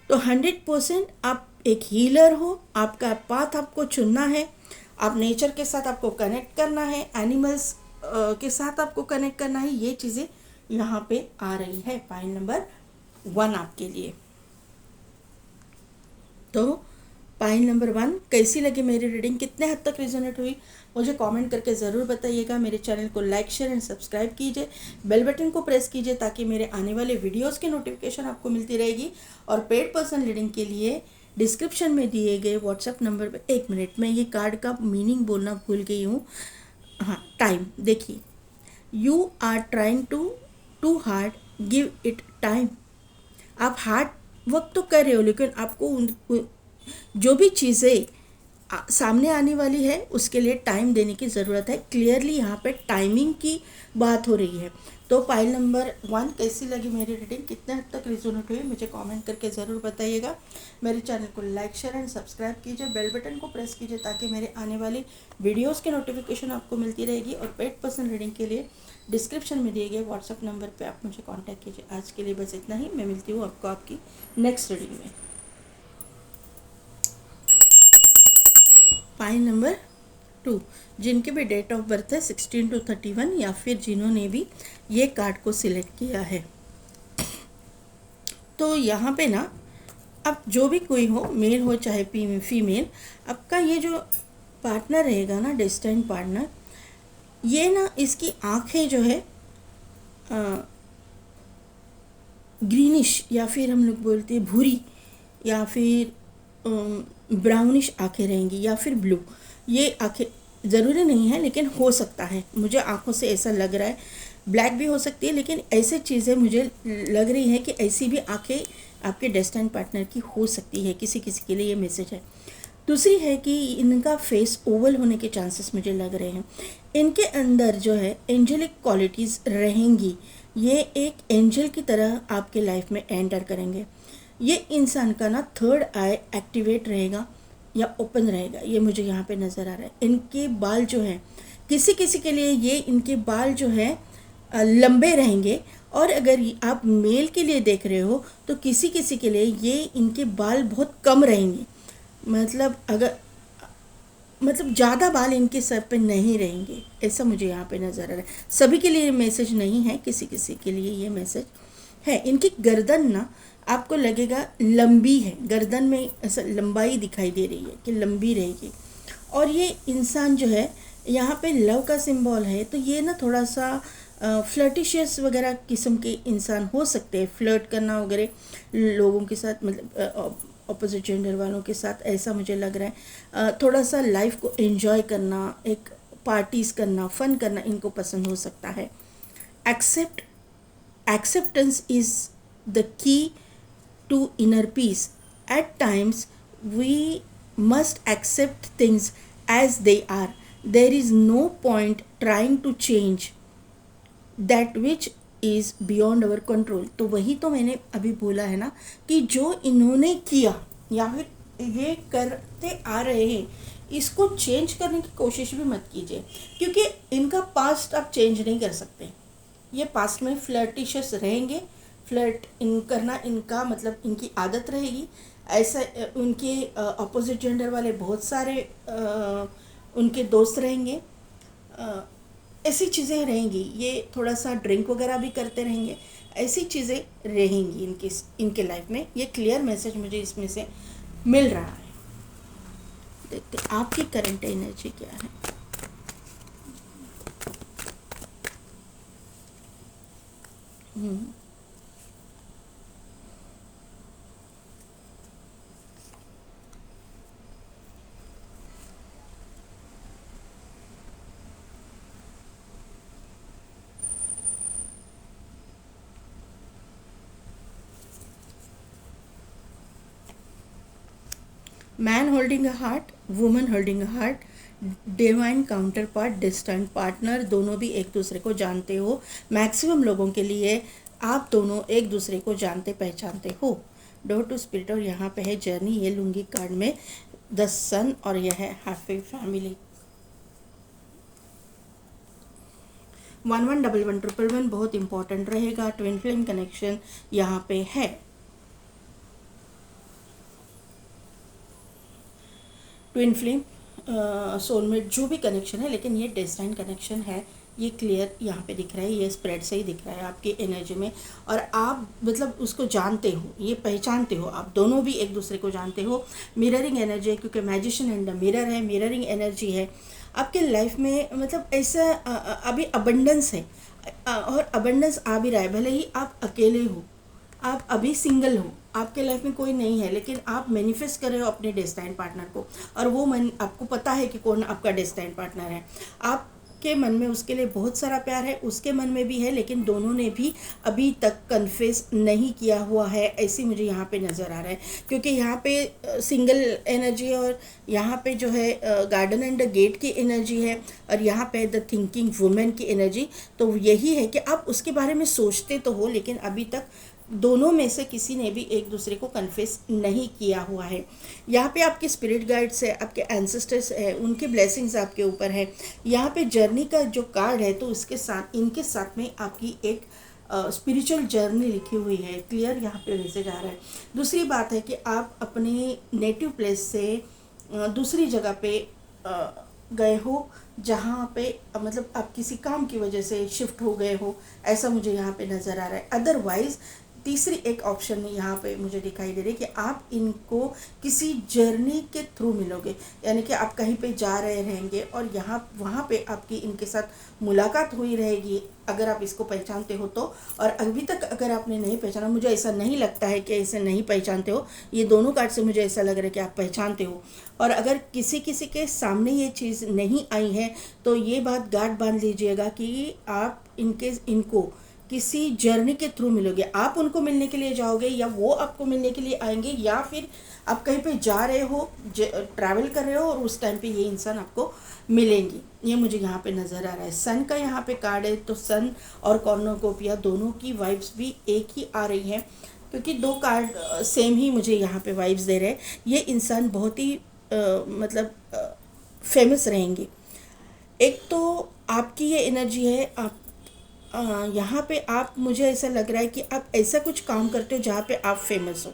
तो 100% आप एक हीलर हो, आपका पाथ आपको चुनना है, आप नेचर के साथ आपको कनेक्ट करना है, एनिमल्स के साथ आपको कनेक्ट करना है, ये चीज़ें यहाँ पे आ रही है पाइल नंबर 1 आपके लिए। तो पाइल नंबर 1 कैसी लगी मेरी रीडिंग, कितने हद तक रिजोनेट हुई, मुझे कमेंट करके ज़रूर बताइएगा। मेरे चैनल को लाइक शेयर एंड सब्सक्राइब कीजिए, बेल बटन को प्रेस कीजिए ताकि मेरे आने वाले वीडियोस की नोटिफिकेशन आपको मिलती रहेगी। और पेड पर्सन रीडिंग के लिए डिस्क्रिप्शन में दिए गए व्हाट्सएप नंबर पर, 1 मिनट में ये कार्ड का मीनिंग बोलना भूल गई हूँ। हाँ, टाइम देखिए, you are trying too hard, give it time. आप हार्ड वर्क तो कर रहे हो, लेकिन आपको जो भी चीज़ें सामने आने वाली है उसके लिए टाइम देने की ज़रूरत है। क्लियरली यहाँ पे टाइमिंग की बात हो रही है। तो पाइल नंबर 1 कैसी लगी मेरी रीडिंग, कितने हद तक रिजोनेट हुई, मुझे कमेंट करके ज़रूर बताइएगा। मेरे चैनल को लाइक शेयर एंड सब्सक्राइब कीजिए, बेल बटन को प्रेस कीजिए ताकि मेरे आने वाली वीडियोस की नोटिफिकेशन आपको मिलती रहेगी। और पेड पर्सन रीडिंग के लिए डिस्क्रिप्शन में दिए गए व्हाट्सएप नंबर पर आप मुझे कॉन्टैक्ट कीजिए। आज के लिए बस इतना ही, मैं मिलती हूँ आपको आपकी नेक्स्ट रीडिंग में। पाइल नंबर 2, जिनके भी डेट ऑफ बर्थ है 16 to 31 या फिर जिन्होंने भी ये कार्ड को सिलेक्ट किया है। तो यहाँ पे ना, अब जो भी कोई हो, मेल हो चाहे फीमेल, आपका ये जो पार्टनर रहेगा ना, डेस्टिन्ड पार्टनर, ये ना इसकी आँखें जो है ग्रीनिश या फिर हम लोग बोलते हैं भूरी या फिर ब्राउनिश आँखें रहेंगी या फिर ब्लू। ये आँखें ज़रूरी नहीं है लेकिन हो सकता है, मुझे आँखों से ऐसा लग रहा है। ब्लैक भी हो सकती है, लेकिन ऐसे चीज़ें मुझे लग रही है कि ऐसी भी आँखें आपके डेस्टिन्ड पार्टनर की हो सकती है। किसी किसी के लिए ये मैसेज है। दूसरी है कि इनका फेस ओवल होने के चांसेस मुझे लग रहे हैं। इनके अंदर जो है एंजेलिक क्वालिटीज़ रहेंगी। ये एक एंजल की तरह आपके लाइफ में एंटर करेंगे। ये इंसान का ना थर्ड आई एक्टिवेट रहेगा या ओपन रहेगा, ये मुझे यहाँ पे नज़र आ रहा है। इनके बाल जो है, किसी किसी के लिए ये इनके बाल जो है लंबे रहेंगे। और अगर आप मेल के लिए देख रहे हो तो किसी किसी के लिए ये इनके बाल बहुत कम रहेंगे। मतलब ज़्यादा बाल इनके सर पे नहीं रहेंगे, ऐसा मुझे यहाँ पे नज़र आ रहा है। सभी के लिए मैसेज नहीं है, किसी किसी के लिए ये मैसेज है। इनकी गर्दन ना आपको लगेगा लंबी है, गर्दन में ऐसा लंबाई दिखाई दे रही है कि लंबी रहेगी। और ये इंसान जो है यहाँ पे लव का सिंबल है, तो ये ना थोड़ा सा फ्लर्टिशियस वगैरह किस्म के इंसान हो सकते हैं। फ्लर्ट करना वगैरह लोगों के साथ, मतलब अपोजिट जेंडर वालों के साथ, ऐसा मुझे लग रहा है। थोड़ा सा लाइफ को एंजॉय करना, एक पार्टीज़ करना, फन करना इनको पसंद हो सकता है। Acceptance is the key to inner peace. At times we must accept things as they are. There is no point trying to change that which is beyond our control. तो वही तो मैंने अभी बोला है ना कि जो इन्होंने किया या फिर ये करते आ रहे हैं, इसको चेंज करने की कोशिश भी मत कीजिए, क्योंकि इनका पास्ट आप चेंज नहीं कर सकते। ये पास्ट में फ्लर्टिशियस रहेंगे, फ्लर्ट करना इनका मतलब इनकी आदत रहेगी। ऐसा उनके अपोजिट जेंडर वाले बहुत सारे उनके दोस्त रहेंगे, ऐसी चीज़ें रहेंगी। ये थोड़ा सा ड्रिंक वगैरह भी करते रहेंगे, ऐसी चीज़ें रहेंगी इनके लाइफ में। ये क्लियर मैसेज मुझे इसमें से मिल रहा है। देखते आपकी करंट एनर्जी क्या है। Man holding a heart, woman holding a heart, divine counter part, distant partner, दोनों भी एक दूसरे को जानते हो। मैक्सिमम लोगों के लिए आप दोनों एक दूसरे को जानते पहचानते हो। डोर टू स्पिरिट, और यहाँ पे है जर्नी। ये लूँगी कार्ड में द सन और यह है हैप्पी फैमिली। 111111 बहुत इंपॉर्टेंट रहेगा, ट्विन फ्लेम कनेक्शन यहाँ पे है। ट्विन फ्लेम सोलमेट जो भी कनेक्शन है, लेकिन ये डेस्टाइन कनेक्शन है, ये क्लियर यहाँ पे दिख रहा है, ये स्प्रेड से ही दिख रहा है आपकी एनर्जी में। और आप मतलब उसको जानते हो, ये पहचानते हो, आप दोनों भी एक दूसरे को जानते हो। मिररिंग एनर्जी है, क्योंकि मैजिशियन एंड द मिरर है, मिररिंग एनर्जी है आपके लाइफ में। मतलब ऐसा अभी अबंडेंस है, और अबंडेंस आ भी रहा है, भले ही आप अकेले हो, आप अभी सिंगल हो, आपके लाइफ में कोई नहीं है, लेकिन आप मैनिफेस्ट कर रहे हो अपने डेस्टाइन पार्टनर को, और वो मन आपको पता है कि कौन आपका डेस्टाइन पार्टनर है। आपके मन में उसके लिए बहुत सारा प्यार है, उसके मन में भी है, लेकिन दोनों ने भी अभी तक कन्फेस नहीं किया हुआ है, ऐसी मुझे यहाँ पे नज़र आ रहा है। क्योंकि यहाँ पे सिंगल एनर्जी, और यहाँ पे जो है गार्डन एंड द गेट की एनर्जी है, और यहाँ पे द थिंकिंग वुमेन की एनर्जी। तो यही है कि आप उसके बारे में सोचते तो हो, लेकिन अभी तक दोनों में से किसी ने भी एक दूसरे को कन्फेस नहीं किया हुआ है। यहाँ पे आपके स्पिरिट गाइड्स है, आपके एंसेस्टर्स है, उनके ब्लेसिंग्स आपके ऊपर है। यहाँ पे जर्नी का जो कार्ड है, तो उसके साथ इनके साथ में आपकी एक स्पिरिचुअल जर्नी लिखी हुई है, क्लियर यहाँ पे मैसेज आ रहा है। दूसरी बात है कि आप अपने नेटिव प्लेस से दूसरी जगह पे गए हो, जहाँ पे मतलब आप किसी काम की वजह से शिफ्ट हो गए हो, ऐसा मुझे यहाँ पे नज़र आ रहा है। अदरवाइज़ तीसरी एक ऑप्शन यहाँ पे मुझे दिखाई दे रही है कि आप इनको किसी जर्नी के थ्रू मिलोगे, यानी कि आप कहीं पे जा रहे रहेंगे और यहाँ वहाँ पे आपकी इनके साथ मुलाकात हुई रहेगी, अगर आप इसको पहचानते हो तो। और अभी तक अगर आपने नहीं पहचाना, मुझे ऐसा नहीं लगता है कि ऐसे नहीं पहचानते हो, ये दोनों कार्ड से मुझे ऐसा लग रहा है कि आप पहचानते हो। और अगर किसी किसी के सामने ये चीज़ नहीं आई है, तो ये बात गांठ बांध लीजिएगा कि आप इनको किसी जर्नी के थ्रू मिलोगे। आप उनको मिलने के लिए जाओगे, या वो आपको मिलने के लिए आएंगे, या फिर आप कहीं पे जा रहे हो, ट्रैवल कर रहे हो, और उस टाइम पे ये इंसान आपको मिलेंगी, ये मुझे यहाँ पे नज़र आ रहा है। सन का यहाँ पे कार्ड है, तो सन और कॉर्नोकोपिया दोनों की वाइब्स भी एक ही आ रही हैं, क्योंकि दो कार्ड सेम ही मुझे यहाँ पे वाइब्स दे रहे हैं। ये इंसान बहुत ही मतलब फेमस रहेंगे। एक तो आपकी ये एनर्जी है, आप यहाँ पे आप, मुझे ऐसा लग रहा है कि आप ऐसा कुछ काम करते हो जहाँ पे आप फेमस हो,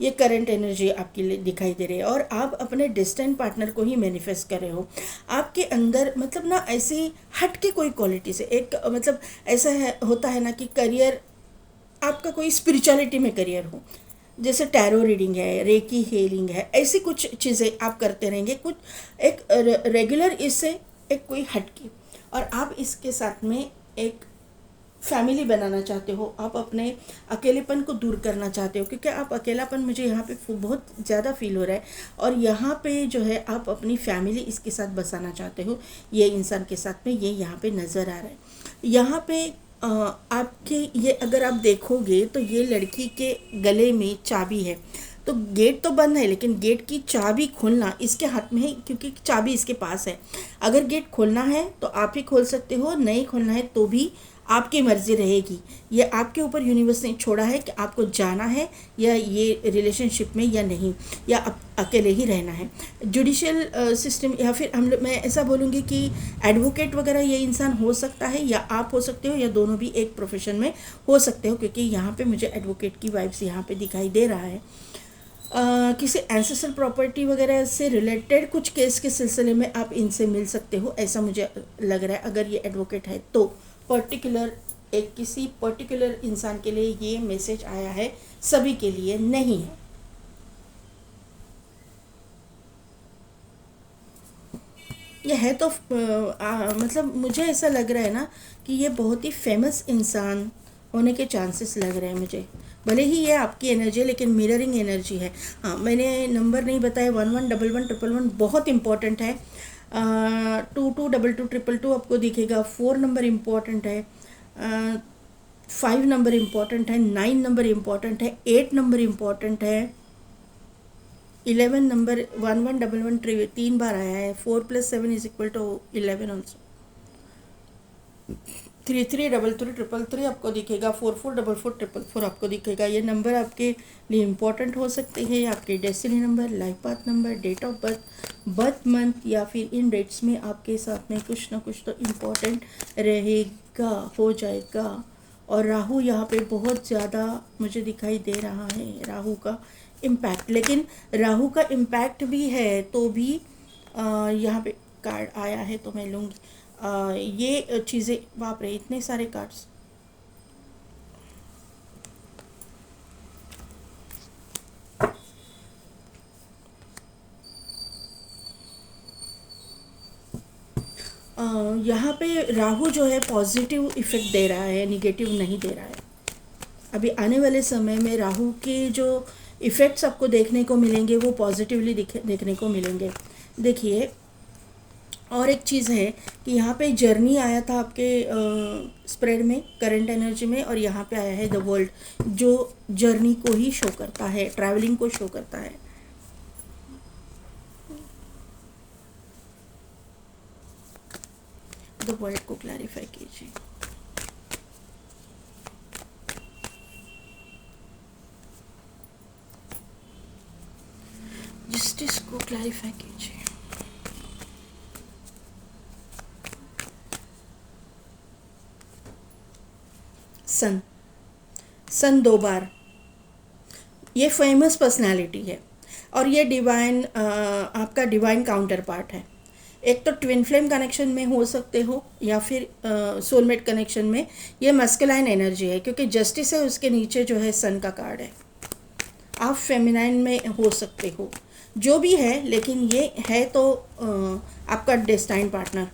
ये करंट एनर्जी आपके लिए दिखाई दे रही है। और आप अपने डिस्टेंट पार्टनर को ही मैनिफेस्ट कर रहे हो। आपके अंदर मतलब ना ऐसी हट के कोई क्वालिटी से एक मतलब ऐसा है, होता है ना कि करियर आपका कोई स्पिरिचुअलिटी में करियर हो, जैसे टैरो रीडिंग है, रेकी हीलिंग है, ऐसी कुछ चीज़ें आप करते रहेंगे, कुछ एक रेगुलर इससे एक कोई हटके। और आप इसके साथ में एक फैमिली बनाना चाहते हो, आप अपने अकेलेपन को दूर करना चाहते हो, क्योंकि आप अकेलापन मुझे यहाँ पे बहुत ज़्यादा फील हो रहा है। और यहाँ पे जो है आप अपनी फैमिली इसके साथ बसाना चाहते हो, ये इंसान के साथ में, ये यहाँ पे नज़र आ रहा है। यहाँ पे आपके ये अगर आप देखोगे तो ये लड़की के गले में चाबी है, तो गेट तो बंद है, लेकिन गेट की चाबी खोलना इसके हाथ में है, क्योंकि चाबी इसके पास है। अगर गेट खोलना है तो आप ही खोल सकते हो, नहीं खोलना है तो भी आपकी मर्ज़ी रहेगी। ये आपके ऊपर यूनिवर्स ने छोड़ा है कि आपको जाना है या ये रिलेशनशिप में या नहीं, या अकेले ही रहना है। जुडिशियल सिस्टम, या फिर मैं ऐसा बोलूँगी कि एडवोकेट वगैरह ये इंसान हो सकता है, या आप हो सकते हो, या दोनों भी एक प्रोफेशन में हो सकते हो, क्योंकि यहाँ पे मुझे एडवोकेट की वाइब्स यहाँ पे दिखाई दे रहा है। किसी एंसेस्ट्रल प्रॉपर्टी वगैरह से रिलेटेड कुछ केस के सिलसिले में आप इनसे मिल सकते हो, ऐसा मुझे लग रहा है। अगर ये एडवोकेट है तो पर्टिकुलर एक किसी पर्टिकुलर इंसान के लिए ये मैसेज आया है, सभी के लिए नहीं है। ये है तो मतलब मुझे ऐसा लग रहा है ना कि ये बहुत ही फेमस इंसान होने के चांसेस लग रहे हैं मुझे। भले ही ये आपकी एनर्जी है, लेकिन मिररिंग एनर्जी है। हाँ, मैंने नंबर नहीं बताया, 111111 बहुत इंपॉर्टेंट है। 222222 आपको दिखेगा। 4 नंबर इम्पॉर्टेंट है, 5 नंबर इम्पॉर्टेंट है, 9 नंबर इम्पॉर्टेंट है, 8 नंबर इम्पॉर्टेंट है, 11 नंबर 1111 3 बार आया है। 4 + 7 = 11 ऑल्सो। 33333333 आपको दिखेगा, 444444 आपको दिखेगा। ये नंबर आपके लिए इम्पोर्टेंट हो सकते हैं, आपके destiny number, life path number, date of birth, birth month, या फिर इन डेट्स में आपके साथ में कुछ ना कुछ तो इम्पोर्टेंट रहेगा, हो जाएगा। और राहु यहाँ पे बहुत ज़्यादा मुझे दिखाई दे रहा है, राहु का इम्पैक्ट। लेकिन राहु का इम्पैक्ट भी है तो भी यहाँ पे कार्ड आया है तो मैं लूँगी। ये चीज़ें, बाप रे इतने सारे कार्ड्स। यहाँ पे राहु जो है पॉजिटिव इफ़ेक्ट दे रहा है, निगेटिव नहीं दे रहा है। अभी आने वाले समय में राहु के जो इफ़ेक्ट्स आपको देखने को मिलेंगे वो पॉजिटिवली देखने को मिलेंगे। देखिए, और एक चीज़ है कि यहाँ पे जर्नी आया था आपके स्प्रेड में, करंट एनर्जी में, और यहाँ पे आया है द वर्ल्ड, जो जर्नी को ही शो करता है, ट्रैवलिंग को शो करता है। द वर्ल्ड को क्लैरिफाई कीजिए। जस्टिस को क्लैरिफाई कीजिए। सन 2 बार, ये फेमस पर्सनालिटी है और ये डिवाइन, आपका डिवाइन काउंटर पार्ट है। एक तो ट्विन फ्लेम कनेक्शन में हो सकते हो या फिर सोलमेट कनेक्शन में। ये मस्कुलाइन एनर्जी है क्योंकि जस्टिस है, उसके नीचे जो है सन का कार्ड है। आप फेमिनाइन में हो सकते हो, जो भी है, लेकिन ये है तो आपका डेस्टाइन पार्टनर,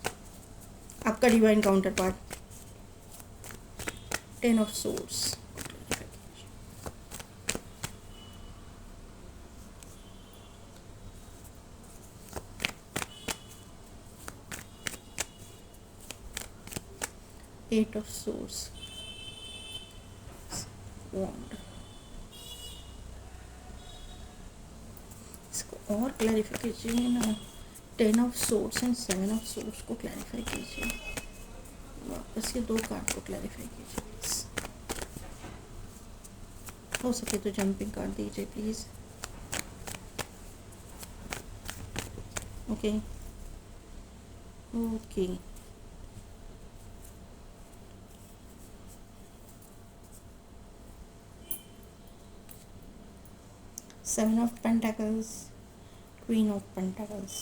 आपका divine counterpart. 10 of swords, eight of swords, wand. इसको और क्लैरिफाई कीजिए ना, 10 of swords and 7 of swords को क्लैरिफाई कीजिए। वापस ये 2 कार्ड को क्लैरिफाई कीजिए प्लीज़। हो सके तो जंपिंग कार्ड दीजिए please. Okay okay, seven of pentacles, queen of pentacles.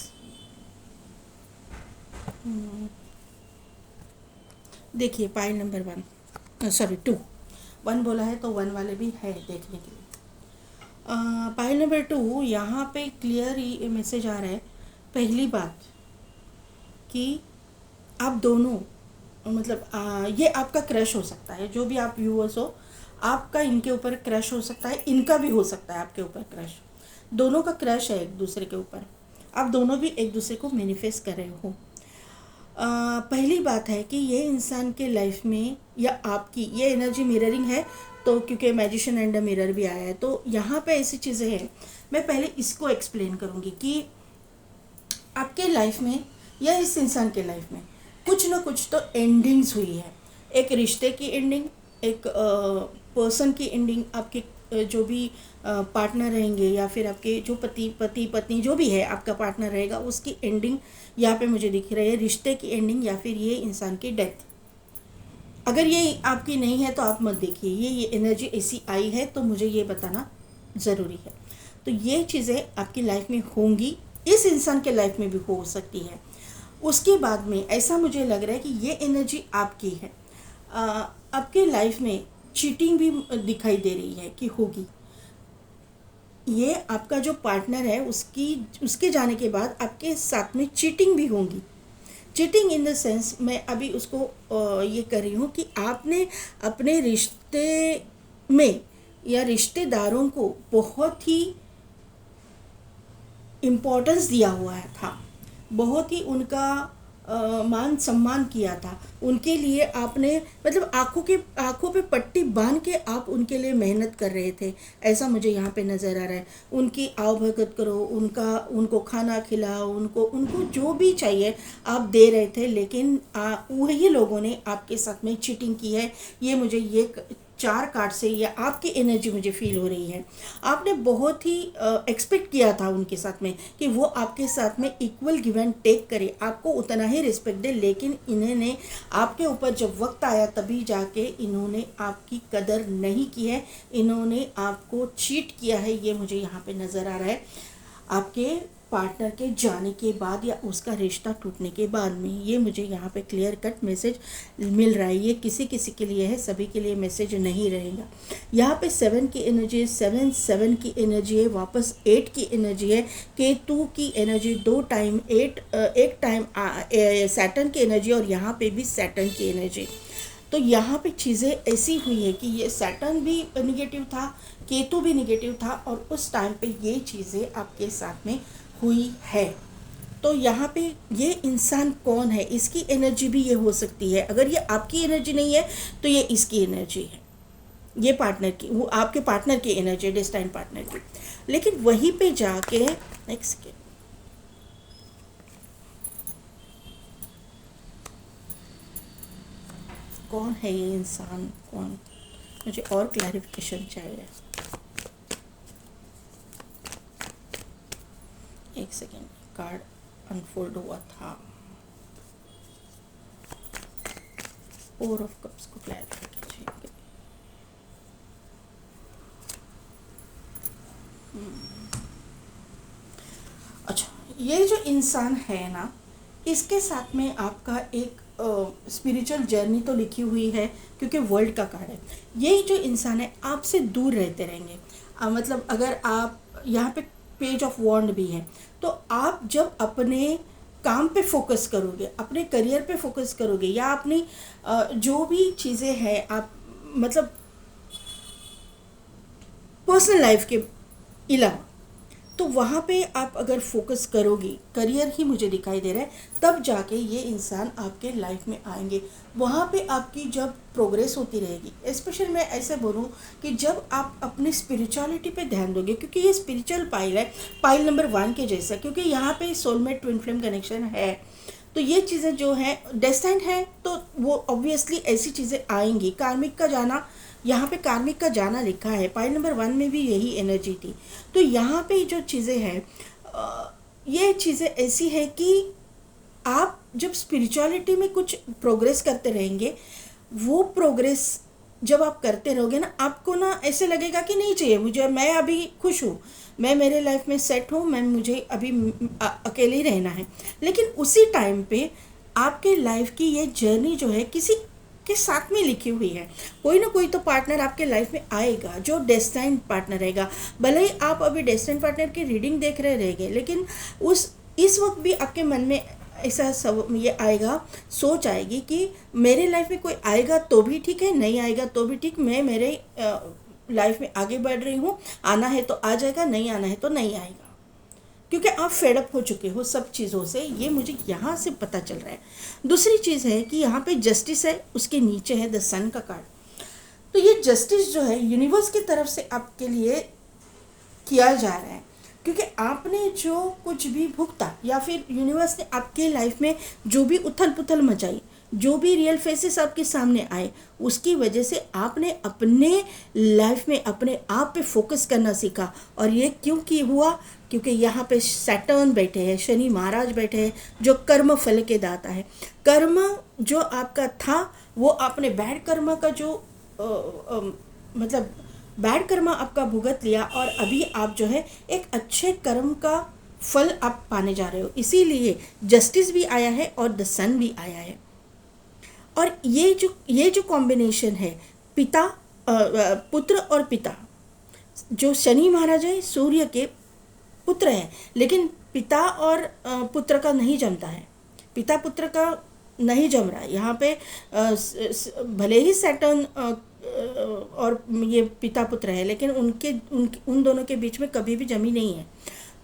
देखिए, पाइल नंबर 1, सॉरी 2, 1 बोला है तो 1 वाले भी है देखने के लिए। पाइल नंबर 2, यहाँ पे क्लियर ही मैसेज आ रहा है। पहली बात कि आप दोनों, मतलब ये आपका क्रश हो सकता है, जो भी आप व्यूअर्स हो, आपका इनके ऊपर क्रश हो सकता है, इनका भी हो सकता है आपके ऊपर क्रश। दोनों का क्रश है एक दूसरे के ऊपर, आप दोनों भी एक दूसरे को मैनिफेस्ट कर रहे हो। पहली बात है कि ये इंसान के लाइफ में या आपकी ये एनर्जी मिररिंग है, तो क्योंकि मैजिशियन एंड मिरर भी आया है, तो यहाँ पे ऐसी चीज़ें हैं। मैं पहले इसको एक्सप्लेन करूँगी कि आपके लाइफ में या इस इंसान के लाइफ में कुछ ना कुछ तो एंडिंग्स हुई है। एक रिश्ते की एंडिंग, एक पर्सन की एंडिंग, आपके जो भी पार्टनर रहेंगे या फिर आपके जो पति पत्नी जो भी है आपका पार्टनर रहेगा, उसकी एंडिंग यहाँ पे मुझे दिख रही है, रिश्ते की एंडिंग या फिर ये इंसान की डेथ। अगर ये आपकी नहीं है तो आप मत देखिए, ये एनर्जी ऐसी आई है तो मुझे ये बताना ज़रूरी है। तो ये चीज़ें आपकी लाइफ में होंगी, इस इंसान के लाइफ में भी हो सकती है। उसके बाद में ऐसा मुझे लग रहा है कि ये एनर्जी आपकी है। आपके लाइफ में चीटिंग भी दिखाई दे रही है कि होगी। ये आपका जो पार्टनर है उसके जाने के बाद आपके साथ में चीटिंग भी होंगी। चीटिंग इन द सेंस, मैं अभी उसको ये कर रही हूँ कि आपने अपने रिश्ते में या रिश्तेदारों को बहुत ही इम्पोर्टेंस दिया हुआ था, बहुत ही उनका मान सम्मान किया था, उनके लिए आपने मतलब आँखों पे पट्टी बांध के आप उनके लिए मेहनत कर रहे थे, ऐसा मुझे यहाँ पे नज़र आ रहा है। उनकी आवभगत करो, उनको खाना खिलाओ, उनको उनको जो भी चाहिए आप दे रहे थे, लेकिन वही लोगों ने आपके साथ में चीटिंग की है। ये मुझे ये 4 कार्ड से या आपकी एनर्जी मुझे फील हो रही है। आपने बहुत ही एक्सपेक्ट किया था उनके साथ में कि वो आपके साथ में इक्वल गिव एंड टेक करे, आपको उतना ही रिस्पेक्ट दे, लेकिन इन्होंने आपके ऊपर जब वक्त आया तभी जाके इन्होंने आपकी कदर नहीं की है, इन्होंने आपको चीट किया है। ये मुझे यहाँ पे नज़र आ रहा है आपके पार्टनर के जाने के बाद या उसका रिश्ता टूटने के बाद में। ये मुझे यहाँ पे क्लियर कट मैसेज मिल रहा है। ये किसी किसी के लिए है, सभी के लिए मैसेज नहीं रहेगा। यहाँ पे 7 की एनर्जी है, 7 की एनर्जी है, वापस 8 की एनर्जी है, केतु की एनर्जी 2 टाइम 8 एक टाइम सैटर्न की एनर्जी और यहाँ पे भी सैटर्न की एनर्जी। तो यहाँ पे चीज़ें ऐसी हुई है कि ये सैटर्न भी निगेटिव था, केतु भी निगेटिव था और उस टाइम पे ये चीज़ें आपके साथ में हुई है। तो यहाँ पे ये इंसान कौन है, इसकी एनर्जी भी ये हो सकती है। अगर ये आपकी एनर्जी नहीं है तो ये इसकी एनर्जी है, ये पार्टनर की, वो आपके पार्टनर की एनर्जी है, डेस्टाइन पार्टनर की। लेकिन वहीं पे जाके नेक्स्ट कौन है ये इंसान, कौन, मुझे और क्लैरिफिकेशन चाहिए। एक सेकेंड, कार्ड अनफोल्ड हुआ था, 4 ऑफ कप्स को क्लैरिफाई कीजिए। अच्छा, ये जो इंसान है ना, इसके साथ में आपका एक स्पिरिचुअल जर्नी तो लिखी हुई है, क्योंकि वर्ल्ड का कार्ड है। ये जो इंसान है आपसे दूर रहते रहेंगे। मतलब अगर आप यहाँ पे पेज ऑफ वॉन्ड भी है, तो आप जब अपने काम पे फोकस करोगे, अपने करियर पे फोकस करोगे, या अपनी जो भी चीज़ें हैं आप मतलब पर्सनल लाइफ के अलावा, तो वहाँ पे आप अगर फोकस करोगी, करियर ही मुझे दिखाई दे रहा है, तब जाके ये इंसान आपके लाइफ में आएंगे। वहाँ पे आपकी जब प्रोग्रेस होती रहेगी, स्पेशल मैं ऐसे बोलूँ कि जब आप अपनी स्पिरिचुअलिटी पे ध्यान दोगे, क्योंकि ये स्पिरिचुअल पाइल है, पाइल नंबर 1 के जैसा, क्योंकि यहाँ पे सोलमेट ट्विन फ्लेम कनेक्शन है। तो ये चीज़ें जो हैं डेस्टाइन्ड है, तो वो ऑब्वियसली ऐसी चीज़ें आएंगी। कार्मिक का जाना, यहाँ पे कार्मिक का जाना लिखा है, पाइल नंबर 1 में भी यही एनर्जी थी। तो यहाँ पे जो चीज़ें हैं, ये चीज़ें ऐसी है कि आप जब स्पिरिचुअलिटी में कुछ प्रोग्रेस करते रहेंगे, वो प्रोग्रेस जब आप करते रहोगे ना, आपको ना ऐसे लगेगा कि नहीं चाहिए मुझे, मैं अभी खुश हूँ, मैं मेरे लाइफ में सेट हूँ, मैं मुझे अभी अकेले ही रहना है। लेकिन उसी टाइम पे आपके लाइफ की ये जर्नी जो है किसी के साथ में लिखी हुई है। कोई ना कोई तो पार्टनर आपके लाइफ में आएगा जो डेस्टाइन पार्टनर रहेगा। भले ही आप अभी डेस्टाइन पार्टनर की रीडिंग देख रहे रहेंगे, लेकिन इस वक्त भी आपके मन में ऐसा सब ये आएगा, सोच आएगी कि मेरे लाइफ में कोई आएगा तो भी ठीक है, नहीं आएगा तो भी ठीक, मैं मेरे लाइफ में आगे बढ़ रही हूँ, आना है तो आ जाएगा, नहीं आना है तो नहीं आएगा, क्योंकि आप फेडअप हो चुके हो सब चीज़ों से। ये मुझे यहाँ से पता चल रहा है। दूसरी चीज़ है कि यहाँ पे जस्टिस है, उसके नीचे है द सन का कार्ड। तो ये जस्टिस जो है यूनिवर्स की तरफ से आपके लिए किया जा रहा है, क्योंकि आपने जो कुछ भी भुगता, या फिर यूनिवर्स ने आपके लाइफ में जो भी उथल पुथल मचाई, जो भी रियल फेसेस आपके सामने आए, उसकी वजह से आपने अपने लाइफ में अपने आप पे फोकस करना सीखा। और ये क्यों की हुआ, क्योंकि यहाँ पे सैटर्न बैठे हैं, शनि महाराज बैठे हैं, जो कर्म फल के दाता है। कर्म जो आपका था, वो आपने बैड कर्म का जो मतलब बैड कर्म आपका भुगत लिया, और अभी आप जो है एक अच्छे कर्म का फल आप पाने जा रहे हो। इसीलिए जस्टिस भी आया है और द सन भी आया है। और ये जो कॉम्बिनेशन है, पिता पुत्र और पिता, जो शनि महाराज है सूर्य के पुत्र है, लेकिन पिता और पुत्र का नहीं जमता है, पिता पुत्र का नहीं जम रहा है। यहाँ पे भले ही सैटर्न और ये पिता पुत्र है, लेकिन उन दोनों के बीच में कभी भी जमी नहीं है।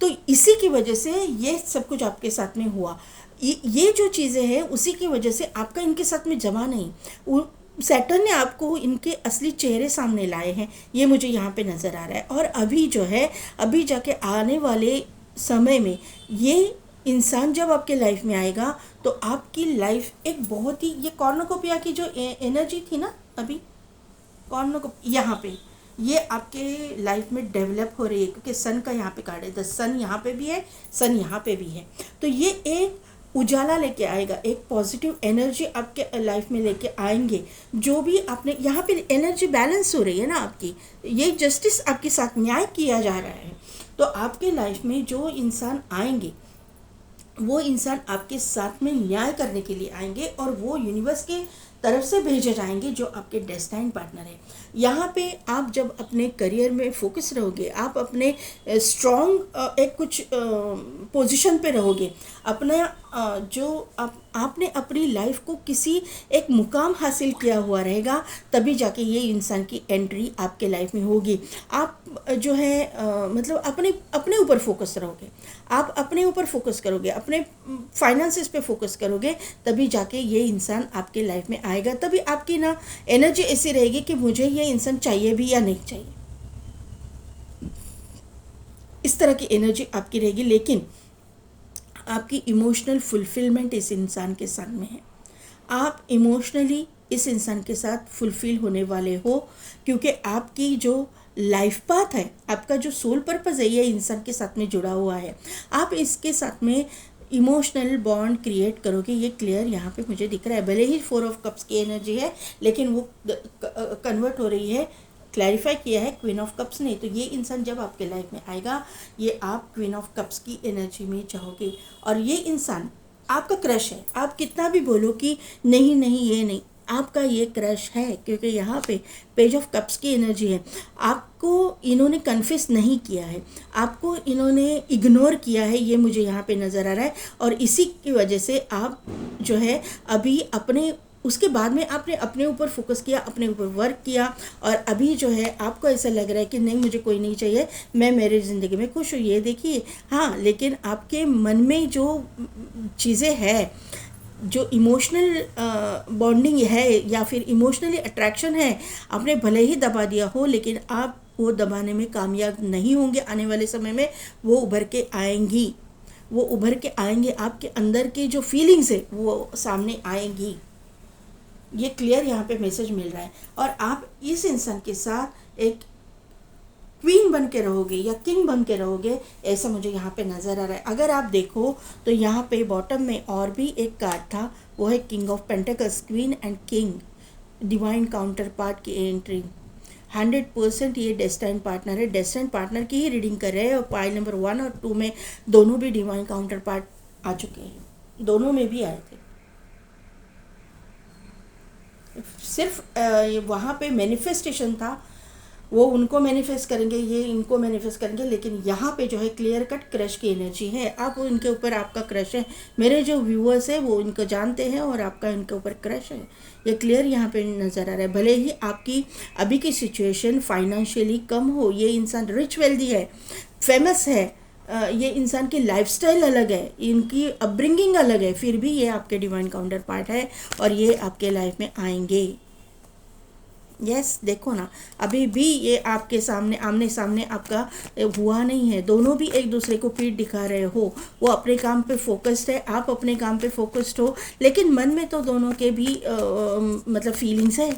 तो इसी की वजह से ये सब कुछ आपके साथ में हुआ। ये जो चीज़ें हैं उसी की वजह से आपका इनके साथ में जमा नहीं, सैटर्न ने आपको इनके असली चेहरे सामने लाए हैं, ये मुझे यहाँ पे नज़र आ रहा है। और अभी जो है, अभी जाके आने वाले समय में ये इंसान जब आपके लाइफ में आएगा तो आपकी लाइफ एक बहुत ही, ये कॉर्नोकोपिया की जो एनर्जी थी ना, अभी कॉर्नोको यहाँ पे ये आपके लाइफ में डेवलप हो रही है, क्योंकि सन का यहाँ पे कार्ड है, द सन यहाँ पे भी है, सन यहाँ पे भी है। तो ये एक उजाला लेके आएगा, एक पॉजिटिव एनर्जी आपके लाइफ में लेके आएंगे। जो भी आपने यहाँ पे एनर्जी बैलेंस हो रही है ना आपकी, ये जस्टिस आपके साथ न्याय किया जा रहा है। तो आपके लाइफ में जो इंसान आएंगे वो इंसान आपके साथ में न्याय करने के लिए आएंगे, और वो यूनिवर्स के तरफ से भेजे जाएंगे जो आपके डेस्टाइन पार्टनर है। यहाँ पे आप जब अपने करियर में फोकस रहोगे, आप अपने स्ट्रॉन्ग एक कुछ पोजीशन पे रहोगे, अपना जो आपने अपनी लाइफ को किसी एक मुकाम हासिल किया हुआ रहेगा, तभी जाके ये इंसान की एंट्री आपके लाइफ में होगी। आप जो है मतलब अपने ऊपर फोकस रहोगे, आप अपने ऊपर फोकस करोगे, अपने फाइनेंसेस पे फोकस करोगे, तभी जाके ये इंसान आपके लाइफ में आएगा। तभी आपकी ना एनर्जी ऐसी रहेगी कि मुझे ये इंसान चाहिए भी या नहीं चाहिए, इस तरह की एनर्जी आपकी रहेगी। लेकिन आपकी इमोशनल फुलफिलमेंट इस इंसान के साथ में है, आप इमोशनली इस इंसान के साथ फुलफिल होने वाले हो, क्योंकि आपकी जो लाइफ पाथ है, आपका जो सोल पर्पस है, ये इंसान के साथ में जुड़ा हुआ है। आप इसके साथ में इमोशनल बॉन्ड क्रिएट करोगे, ये क्लियर यहाँ पे मुझे दिख रहा है। भले ही 4 ऑफ कप्स की एनर्जी है, लेकिन वो कन्वर्ट हो रही है, क्लैरिफाई किया है क्वीन ऑफ कप्स ने। तो ये इंसान जब आपके लाइफ में आएगा, ये आप क्वीन ऑफ कप्स की एनर्जी में चाहोगे, और ये इंसान आपका क्रश है। आप कितना भी बोलो कि नहीं नहीं ये नहीं, आपका ये क्रश है, क्योंकि यहाँ पे पेज ऑफ कप्स की एनर्जी है। आपको इन्होंने कन्फेस नहीं किया है, आपको इन्होंने इग्नोर किया है, ये मुझे यहाँ पे नज़र आ रहा है। और इसी की वजह से आप जो है अभी अपने, उसके बाद में आपने अपने ऊपर फोकस किया, अपने ऊपर वर्क किया, और अभी जो है आपको ऐसा लग रहा है कि नहीं मुझे कोई नहीं चाहिए, मैं मेरी ज़िंदगी में खुश हूँ। ये देखिए, हाँ, लेकिन आपके मन में जो चीज़ें हैं, जो इमोशनल बॉन्डिंग है या फिर इमोशनली अट्रैक्शन है, आपने भले ही दबा दिया हो, लेकिन आप वो दबाने में कामयाब नहीं होंगे। आने वाले समय में वो उभर के आएंगी, वो उभर के आएंगे, आपके अंदर की जो फीलिंग्स है वो सामने आएंगी। ये क्लियर यहाँ पे मैसेज मिल रहा है। और आप इस इंसान के साथ एक क्वीन बन के रहोगे या किंग बन के रहोगे, ऐसा मुझे यहाँ पे नज़र आ रहा है। अगर आप देखो तो यहाँ पे बॉटम में और भी एक कार्ड था, वो है king of pentacles, queen and king, divine counter part की एंट्री। 100% ये डेस्टाइन पार्टनर है, डेस्टाइन पार्टनर की ही रीडिंग कर रहे हैं। और पाइल नंबर 1 और 2 में दोनों भी डिवाइन काउंटर पार्ट आ चुके हैं, दोनों में भी आए थे। सिर्फ वहाँ पे मैनिफेस्टेशन था, वो उनको मैनिफेस्ट करेंगे, ये इनको मैनिफेस्ट करेंगे, लेकिन यहाँ पे जो है क्लियर कट क्रश की एनर्जी है। आप इनके ऊपर, आपका क्रश है। मेरे जो व्यूअर्स हैं वो इनको जानते हैं और आपका इनके ऊपर क्रश है, ये क्लियर यहाँ पे नज़र आ रहा है। भले ही आपकी अभी की सिचुएशन फाइनेंशियली कम हो, ये इंसान रिच वेल्दी है, फेमस है, ये इंसान की लाइफस्टाइल अलग है, इनकी अपब्रिंगिंग अलग है, फिर भी ये आपके डिवाइन काउंटर पार्ट है और ये आपके लाइफ में आएंगे। देखो ना, अभी भी ये आपके सामने, आमने सामने आपका हुआ नहीं है। दोनों भी एक दूसरे को पीठ दिखा रहे हो, वो अपने काम पे फोकस्ड है, आप अपने काम पे फोकस्ड हो, लेकिन मन में तो दोनों के भी मतलब फीलिंग्स है,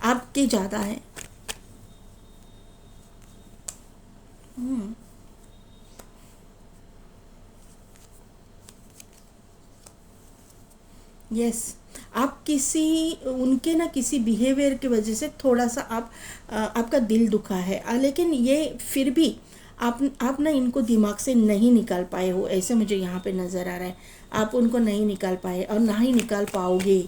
आपके ज़्यादा है। आप किसी उनके ना किसी बिहेवियर की वजह से थोड़ा सा आपका दिल दुखा है, लेकिन ये फिर भी आप ना इनको दिमाग से नहीं निकाल पाए हो, ऐसे मुझे यहाँ पे नज़र आ रहा है। आप उनको नहीं निकाल पाए और ना ही निकाल पाओगे,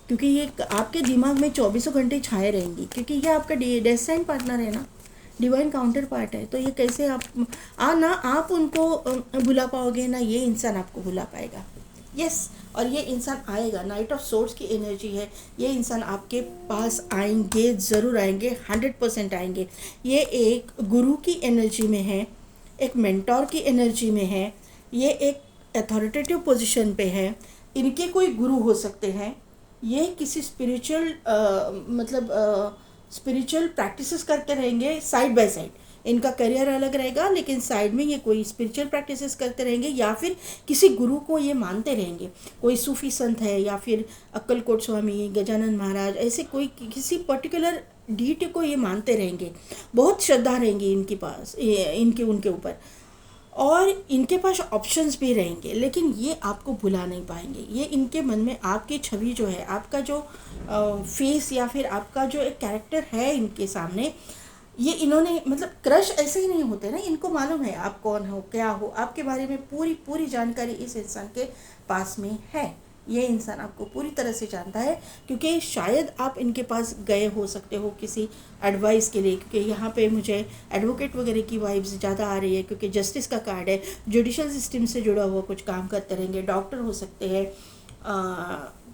क्योंकि ये आपके दिमाग में 24 घंटे छाए रहेंगी, क्योंकि ये आपका डेस्टाइन पार्टनर है ना, डिवाइन काउंटर पार्ट है। तो ये कैसे ना आप उनको भुला पाओगे, ना ये इंसान आपको भुला पाएगा। और ये इंसान आएगा, नाइट ऑफ सोर्ड्स की एनर्जी है, ये इंसान आपके पास आएंगे, ज़रूर आएंगे, 100% आएंगे। ये एक गुरु की एनर्जी में है, एक मेंटोर की एनर्जी में है, ये एक अथॉरिटेटिव पोजीशन पे हैं, इनके कोई गुरु हो सकते हैं, ये किसी स्पिरिचुअल मतलब स्पिरिचुअल प्रैक्टिसेस करते रहेंगे साइड बाय साइड। इनका करियर अलग रहेगा लेकिन साइड में ये कोई स्पिरिचुअल प्रैक्टिसेस करते रहेंगे, या फिर किसी गुरु को ये मानते रहेंगे। कोई सूफी संत है या फिर अक्कलकोट स्वामी, गजानन महाराज, ऐसे कोई किसी पर्टिकुलर डीटी को ये मानते रहेंगे। बहुत श्रद्धा रहेंगी इनके पास, इनके उनके ऊपर, और इनके पास ऑप्शंस भी रहेंगे, लेकिन ये आपको भुला नहीं पाएंगे। ये इनके मन में आपकी छवि जो है, आपका जो फेस या फिर आपका जो एक कैरेक्टर है इनके सामने, ये इन्होंने मतलब क्रश ऐसे ही नहीं होते ना, इनको मालूम है आप कौन हो, क्या हो, आपके बारे में पूरी पूरी जानकारी इस इंसान के पास में है। ये इंसान आपको पूरी तरह से जानता है, क्योंकि शायद आप इनके पास गए हो सकते हो किसी एडवाइस के लिए, क्योंकि यहाँ पे मुझे एडवोकेट वगैरह की वाइब्स ज़्यादा आ रही है, क्योंकि जस्टिस का कार्ड है, जुडिशल सिस्टम से जुड़ा हुआ कुछ काम करते रहेंगे, डॉक्टर हो सकते हैं,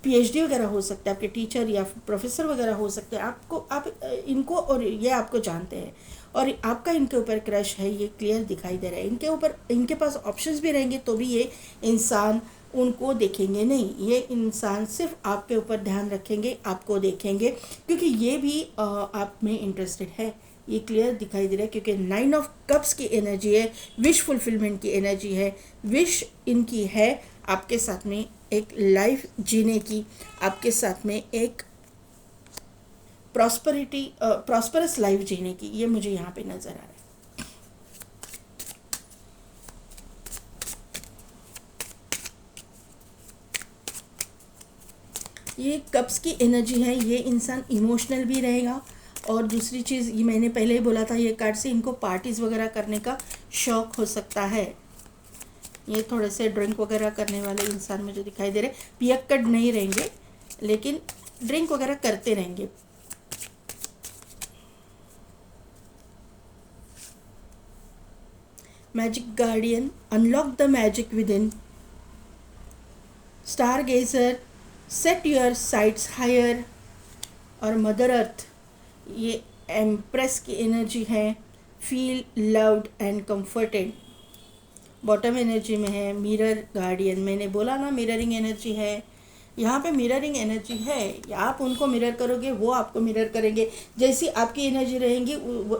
पीएचडी वगैरह हो सकता है, आपके टीचर या प्रोफेसर वगैरह हो सकते हैं। आप इनको और ये आपको जानते हैं, और आपका इनके ऊपर क्रश है, ये क्लियर दिखाई दे रहा है। इनके ऊपर, इनके पास ऑप्शंस भी रहेंगे तो भी ये इंसान उनको देखेंगे नहीं। ये इंसान सिर्फ आपके ऊपर ध्यान रखेंगे, आपको देखेंगे, क्योंकि ये भी आप में इंटरेस्टेड है। ये क्लियर दिखाई दे रहा है, क्योंकि 9 ऑफ कप्स की एनर्जी है, विश फुलफिलमेंट की एनर्जी है। विश इनकी है आपके साथ में एक लाइफ जीने की, आपके साथ में एक प्रॉस्परस लाइफ जीने की। ये मुझे यहाँ पे नज़र आ रहा है। ये कप्स की एनर्जी है। ये इंसान इमोशनल भी रहेगा, और दूसरी चीज़ ये मैंने पहले ही बोला था, ये कार्ड से इनको पार्टीज़ वगैरह करने का शौक़ हो सकता है। ये थोड़े से ड्रिंक वगैरह करने वाले इंसान मुझे दिखाई दे रहे। पियक्कड़ नहीं रहेंगे, लेकिन ड्रिंक वगैरह करते रहेंगे। Magic guardian, unlock the magic within, stargazer, set your sights higher, और मदर अर्थ, ये एम्प्रेस की एनर्जी है। Feel loved and comforted, bottom energy में है। मिरर गार्डियन, मैंने बोला ना मिररिंग एनर्जी है, यहाँ पे मिररिंग एनर्जी है। आप उनको मिरर करोगे, वो आपको मिरर करेंगे। जैसी आपकी एनर्जी रहेंगी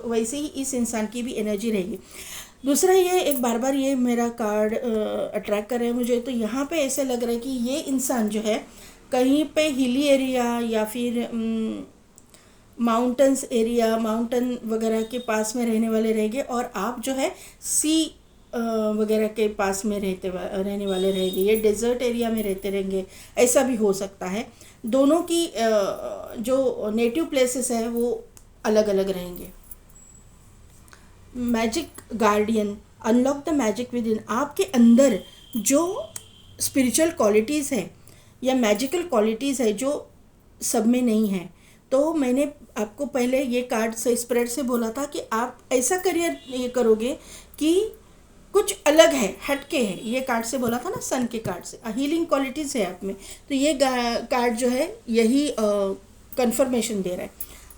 वैसे ही इस इंसान की भी एनर्जी रहेगी। दूसरा, ये एक बार बार ये मेरा कार्ड अट्रैक्ट कर रहा है मुझे, तो यहाँ पे ऐसे लग रहा है कि ये इंसान जो है कहीं पे हिली एरिया या फिर माउंटेन्स एरिया, माउंटेन वगैरह के पास में रहने वाले रहेंगे, और आप जो है सी वगैरह के पास में रहने वाले रहेंगे। ये डेजर्ट एरिया में रहते रहेंगे, ऐसा भी हो सकता है। दोनों की जो नेटिव प्लेसेस है वो अलग अलग रहेंगे। Magic guardian, unlock the magic with in, आपके अंदर जो स्पिरिचुअल क्वालिटीज़ है या मैजिकल क्वालिटीज़ है जो सब में नहीं है। तो मैंने आपको पहले ये कार्ड से स्प्रेड से बोला था कि आप ऐसा करियर ये करोगे कि कुछ अलग है, हटके है। ये कार्ड से बोला था ना, सन के कार्ड से हीलिंग क्वालिटीज़ है आप में, तो ये कार्ड जो है यही कंफर्मेशन दे रहा है।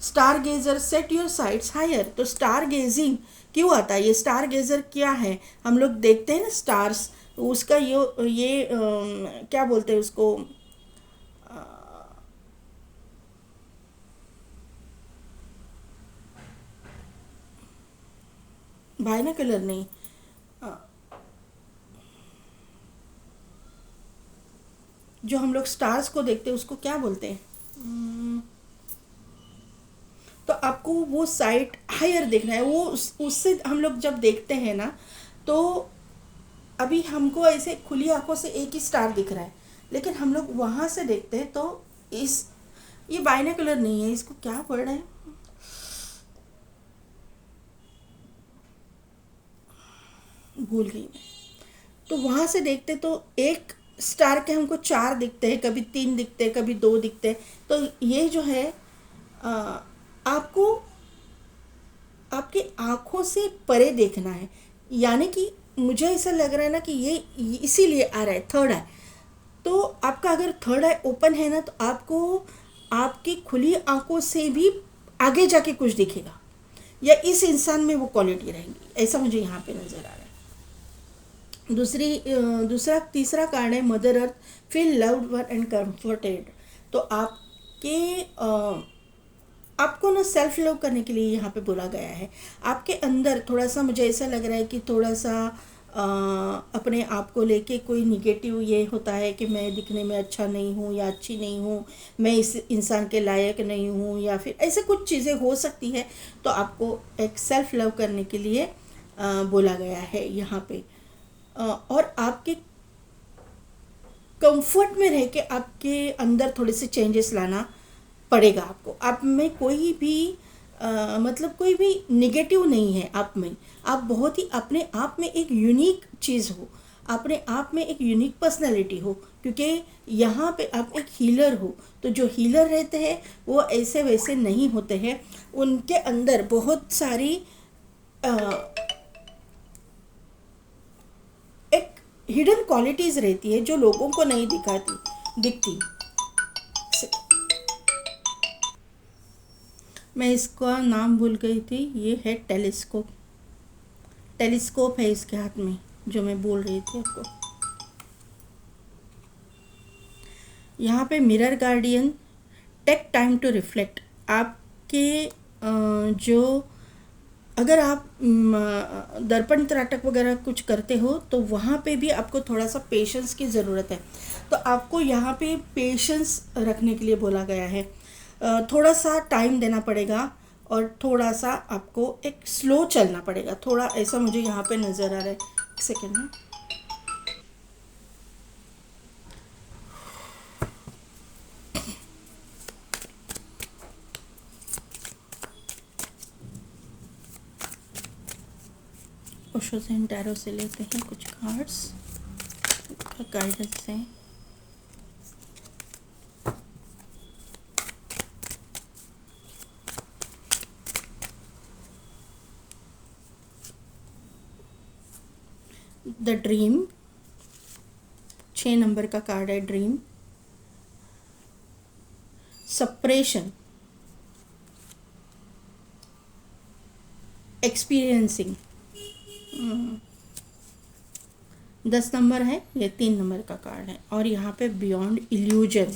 Stargazer, set your sights higher, तो स्टार गेजिंग क्यों आता है? ये स्टार गेजर क्या है? हम लोग देखते हैं ना स्टार्स, उसका ये क्या बोलते हैं उसको, बायनोकुलर नहीं, जो हम लोग स्टार्स को देखते हैं उसको क्या बोलते हैं? तो आपको वो साइट हायर देखना है। वो उससे हम लोग जब देखते हैं ना, तो अभी हमको ऐसे खुली आंखों से एक ही स्टार दिख रहा है, लेकिन हम लोग वहाँ से देखते हैं तो ये बायनोकुलर नहीं है, इसको क्या वर्ड है, भूल गई मैं। तो वहाँ से देखते तो एक स्टार के हमको 4 दिखते हैं, कभी 3 दिखते हैं, कभी 2 दिखते हैं। तो ये जो है आपको आपकी आँखों से परे देखना है। यानी कि मुझे ऐसा लग रहा है ना कि ये इसीलिए आ रहा है थर्ड आई। तो आपका अगर थर्ड आई ओपन है ना, तो आपको आपकी खुली आँखों से भी आगे जाके कुछ दिखेगा, या इस इंसान में वो क्वालिटी रहेंगी, ऐसा मुझे यहाँ पे नज़र आ रहा है। दूसरा तीसरा कार्ड है mother earth, feel loved one and comforted. तो आपको ना सेल्फ लव करने के लिए यहाँ पे बोला गया है। आपके अंदर थोड़ा सा मुझे ऐसा लग रहा है कि थोड़ा सा अपने आप को लेके कोई निगेटिव ये होता है कि मैं दिखने में अच्छा नहीं हूँ या अच्छी नहीं हूँ, मैं इस इंसान के लायक नहीं हूँ, या फिर ऐसे कुछ चीज़ें हो सकती है। तो आपको एक सेल्फ लव करने के लिए बोला गया है यहाँ पे। और आपके कंफर्ट में रह के आपके अंदर थोड़े से चेंजेस लाना पड़ेगा आपको। आप में कोई भी मतलब कोई भी निगेटिव नहीं है आप में। आप बहुत ही अपने आप में एक यूनिक चीज़ हो, अपने आप में एक यूनिक पर्सनालिटी हो, क्योंकि यहाँ पे आप एक हीलर हो। तो जो हीलर रहते हैं वो ऐसे वैसे नहीं होते हैं, उनके अंदर बहुत सारी एक हिडन क्वालिटीज़ रहती है जो लोगों को नहीं दिखती। मैं इसका नाम भूल गई थी। ये है टेलीस्कोप। टेलीस्कोप है इसके हाथ में, जो मैं बोल रही थी आपको। यहाँ पे mirror guardian, take time to reflect. आपके जो अगर आप दर्पण त्राटक वगैरह कुछ करते हो तो वहाँ पे भी आपको थोड़ा सा पेशेंस की ज़रूरत है। तो आपको यहाँ पे पेशेंस रखने के लिए बोला गया है। थोड़ा सा टाइम देना पड़ेगा और थोड़ा सा आपको एक स्लो चलना पड़ेगा, थोड़ा ऐसा मुझे यहाँ पे नज़र आ रहा है। एक सेकेंड में ओशो ज़ेन टैरो से लेते हैं कुछ कार्ड्स का गाइडेंस है। द ड्रीम, 6 नंबर का कार्ड है ड्रीम। सप्रेशन, एक्सपीरियंसिंग, 10 नंबर है। ये 3 नंबर का कार्ड है। और यहाँ पे बियॉन्ड इल्यूजन,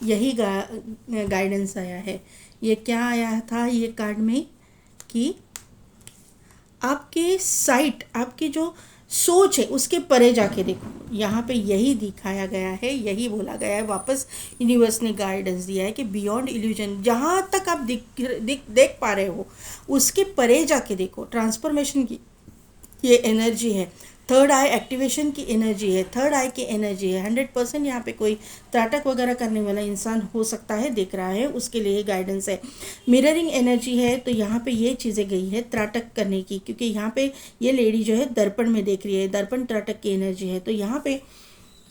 यही गाइडेंस आया है। ये क्या आया था ये कार्ड में कि आपके साइट, आपकी जो सोच है उसके परे जाके देखो। यहाँ पे यही दिखाया गया है, यही बोला गया है। वापस यूनिवर्स ने गाइडेंस दिया है कि बियॉन्ड इल्यूजन, जहाँ तक आप देख पा रहे हो उसके परे जाके देखो। ट्रांसफॉर्मेशन की ये एनर्जी है, थर्ड आई एक्टिवेशन की एनर्जी है, थर्ड आई की एनर्जी है। 100% यहाँ पे कोई त्राटक वगैरह करने वाला इंसान हो सकता है, देख रहा है, उसके लिए गाइडेंस है। मिररिंग एनर्जी है, तो यहाँ पे ये चीज़ें गई है त्राटक करने की, क्योंकि यहाँ पे ये लेडी जो है दर्पण में देख रही है, दर्पण त्राटक की एनर्जी है। तो यहाँ पे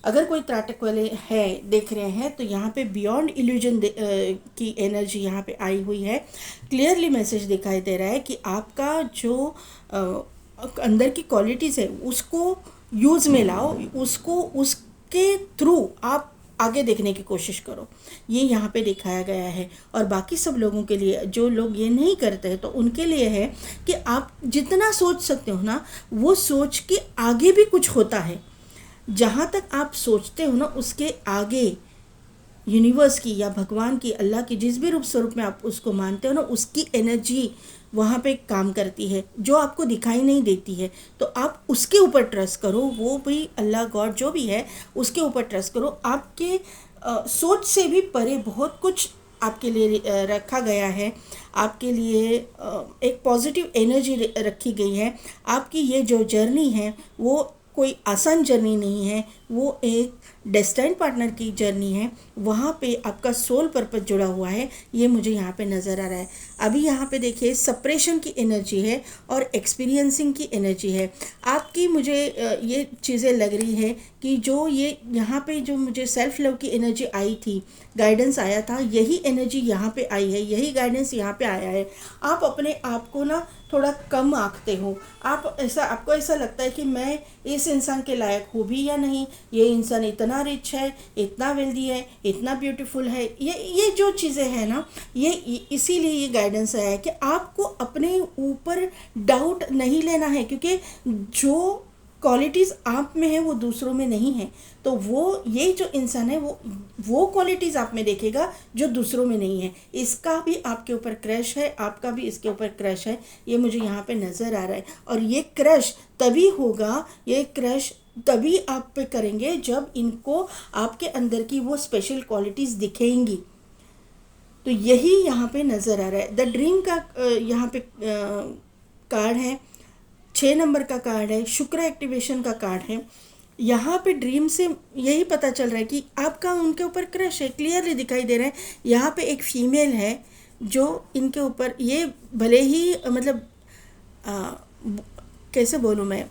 अगर कोई त्राटक वाले है देख रहे हैं तो यहाँ पे बियॉन्ड इल्यूजन की एनर्जी यहाँ पे आई हुई है। क्लियरली मैसेज दिखाई दे रहा है कि आपका जो अंदर की क्वालिटीज़ है उसको यूज़ में लाओ, उसको उसके थ्रू आप आगे देखने की कोशिश करो, ये यहाँ पे दिखाया गया है। और बाकी सब लोगों के लिए, जो लोग ये नहीं करते हैं, तो उनके लिए है कि आप जितना सोच सकते हो ना, वो सोच के आगे भी कुछ होता है। जहाँ तक आप सोचते हो ना उसके आगे यूनिवर्स की या भगवान की, अल्लाह की, जिस भी रूप स्वरूप में आप उसको मानते हो ना, उसकी एनर्जी वहाँ पे काम करती है, जो आपको दिखाई नहीं देती है। तो आप उसके ऊपर ट्रस्ट करो, वो भी अल्लाह गॉड जो भी है उसके ऊपर ट्रस्ट करो। आपके सोच से भी परे बहुत कुछ आपके लिए रखा गया है, आपके लिए एक पॉजिटिव एनर्जी रखी गई है। आपकी ये जो जर्नी है वो कोई आसान जर्नी नहीं है, वो एक डेस्टाइन्ड पार्टनर की जर्नी है। वहाँ पे आपका सोल पर्पस जुड़ा हुआ है, ये मुझे यहाँ पे नज़र आ रहा है। अभी यहाँ पे देखिए सप्रेशन की एनर्जी है और एक्सपीरियंसिंग की एनर्जी है। आपकी मुझे ये चीज़ें लग रही है कि जो ये यहाँ पे जो मुझे सेल्फ लव की एनर्जी आई थी, गाइडेंस आया था, यही एनर्जी यहाँ पे आई है, यही गाइडेंस यहाँ पे आया है। आप अपने आप को ना थोड़ा कम आंकते हो, आपको ऐसा लगता है कि मैं इस इंसान के लायक हूँ भी या नहीं, ये इंसान इतना रिच है, इतना वेल्दी है, इतना ब्यूटीफुल है। ये जो चीज़ें हैं ना, ये इसीलिए ये गाइडेंस आया है कि आपको अपने ऊपर डाउट नहीं लेना है, क्योंकि जो क्वालिटीज़ आप में है वो दूसरों में नहीं है, तो वो ये जो इंसान है वो क्वालिटीज़ आप में देखेगा जो दूसरों में नहीं है। इसका भी आपके ऊपर क्रश है, आपका भी इसके ऊपर क्रश है, ये मुझे यहाँ पे नज़र आ रहा है। और ये क्रश तभी होगा, ये क्रश तभी आप पे करेंगे जब इनको आपके अंदर की वो स्पेशल क्वालिटीज़ दिखेंगी। तो यही यहाँ पे नज़र आ रहा है। द ड्रीम का यहाँ पे कार्ड है, 6 नंबर का कार्ड है, शुक्र एक्टिवेशन का कार्ड है। यहाँ पे ड्रीम से यही पता चल रहा है कि आपका उनके ऊपर क्रश है, क्लियरली दिखाई दे रहा है। यहाँ पे एक फीमेल है जो इनके ऊपर, ये भले ही मतलब कैसे बोलूँ मैं,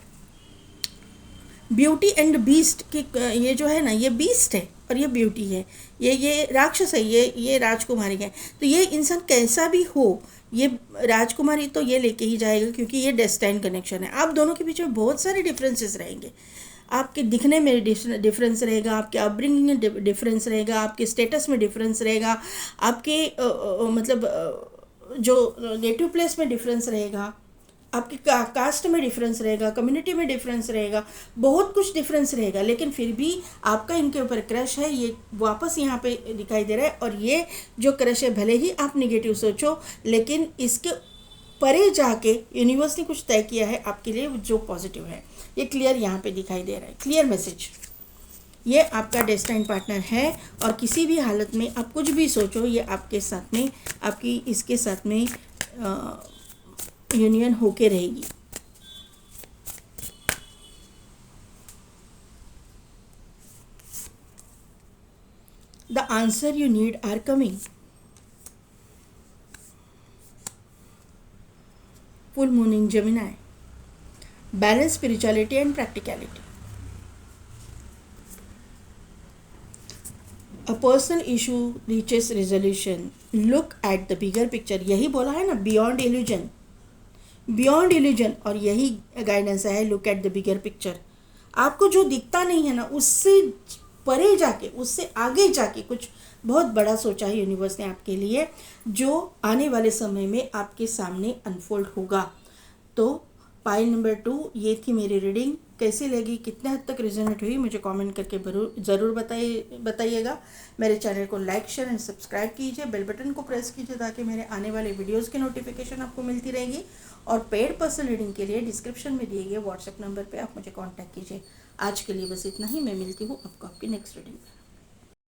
ब्यूटी एंड बीस्ट की, ये जो है ना, ये बीस्ट है और ये ब्यूटी है, ये राक्षस है, ये राजकुमारी है। तो ये इंसान कैसा भी हो, ये राजकुमारी तो ये लेके ही जाएगा, क्योंकि ये डेस्टाइन कनेक्शन है। आप दोनों के बीच में बहुत सारे डिफरेंसेस रहेंगे, आपके दिखने में डिफरेंस रहेगा, आपके अपब्रिंगिंग में डिफरेंस रहेगा, आपके स्टेटस में डिफरेंस रहेगा, आपके जो नेटिव प्लेस में डिफरेंस रहेगा, आपकी कास्ट में डिफरेंस रहेगा, कम्युनिटी में डिफरेंस रहेगा, बहुत कुछ डिफरेंस रहेगा। लेकिन फिर भी आपका इनके ऊपर क्रश है, ये वापस यहाँ पे दिखाई दे रहा है। और ये जो क्रश है, भले ही आप नेगेटिव सोचो, लेकिन इसके परे जाके यूनिवर्स ने कुछ तय किया है आपके लिए जो पॉजिटिव है। ये क्लियर यहाँ पे दिखाई दे रहा है, क्लियर मैसेज। ये आपका डेस्टाइन पार्टनर है और किसी भी हालत में आप कुछ भी सोचो, ये आपके साथ में, आपकी इसके साथ में यूनियन होके रहेगी। The answer you need are coming. Full moon in Gemini, balance, spirituality and practicality. A personal issue reaches resolution, look at the bigger picture. यही बोला है ना, बियॉन्ड इल्यूजन, बियॉन्ड इल्यूजन। और यही गाइडेंस है, look at the bigger picture. आपको जो दिखता नहीं है ना, उससे परे जाके, उससे आगे जाके कुछ बहुत बड़ा सोचा है यूनिवर्स ने आपके लिए, जो आने वाले समय में आपके सामने अनफोल्ड होगा। तो पाइल नंबर 2 ये थी मेरी रीडिंग। कैसी लगी, कितने हद तक रिजोनेट हुई, मुझे कमेंट करके ज़रूर बताइएगा। मेरे चैनल को लाइक, शेयर एंड सब्सक्राइब कीजिए, बेल बटन को प्रेस कीजिए ताकि मेरे आने वाले वीडियोस की नोटिफिकेशन आपको मिलती रहेगी। और पेड पर्सनल रीडिंग के लिए डिस्क्रिप्शन में दिए गए व्हाट्सएप नंबर पर आप मुझे कॉन्टैक्ट कीजिए। आज के लिए बस इतना ही, मैं मिलती हूँ आपको आपकी नेक्स्ट रीडिंग में।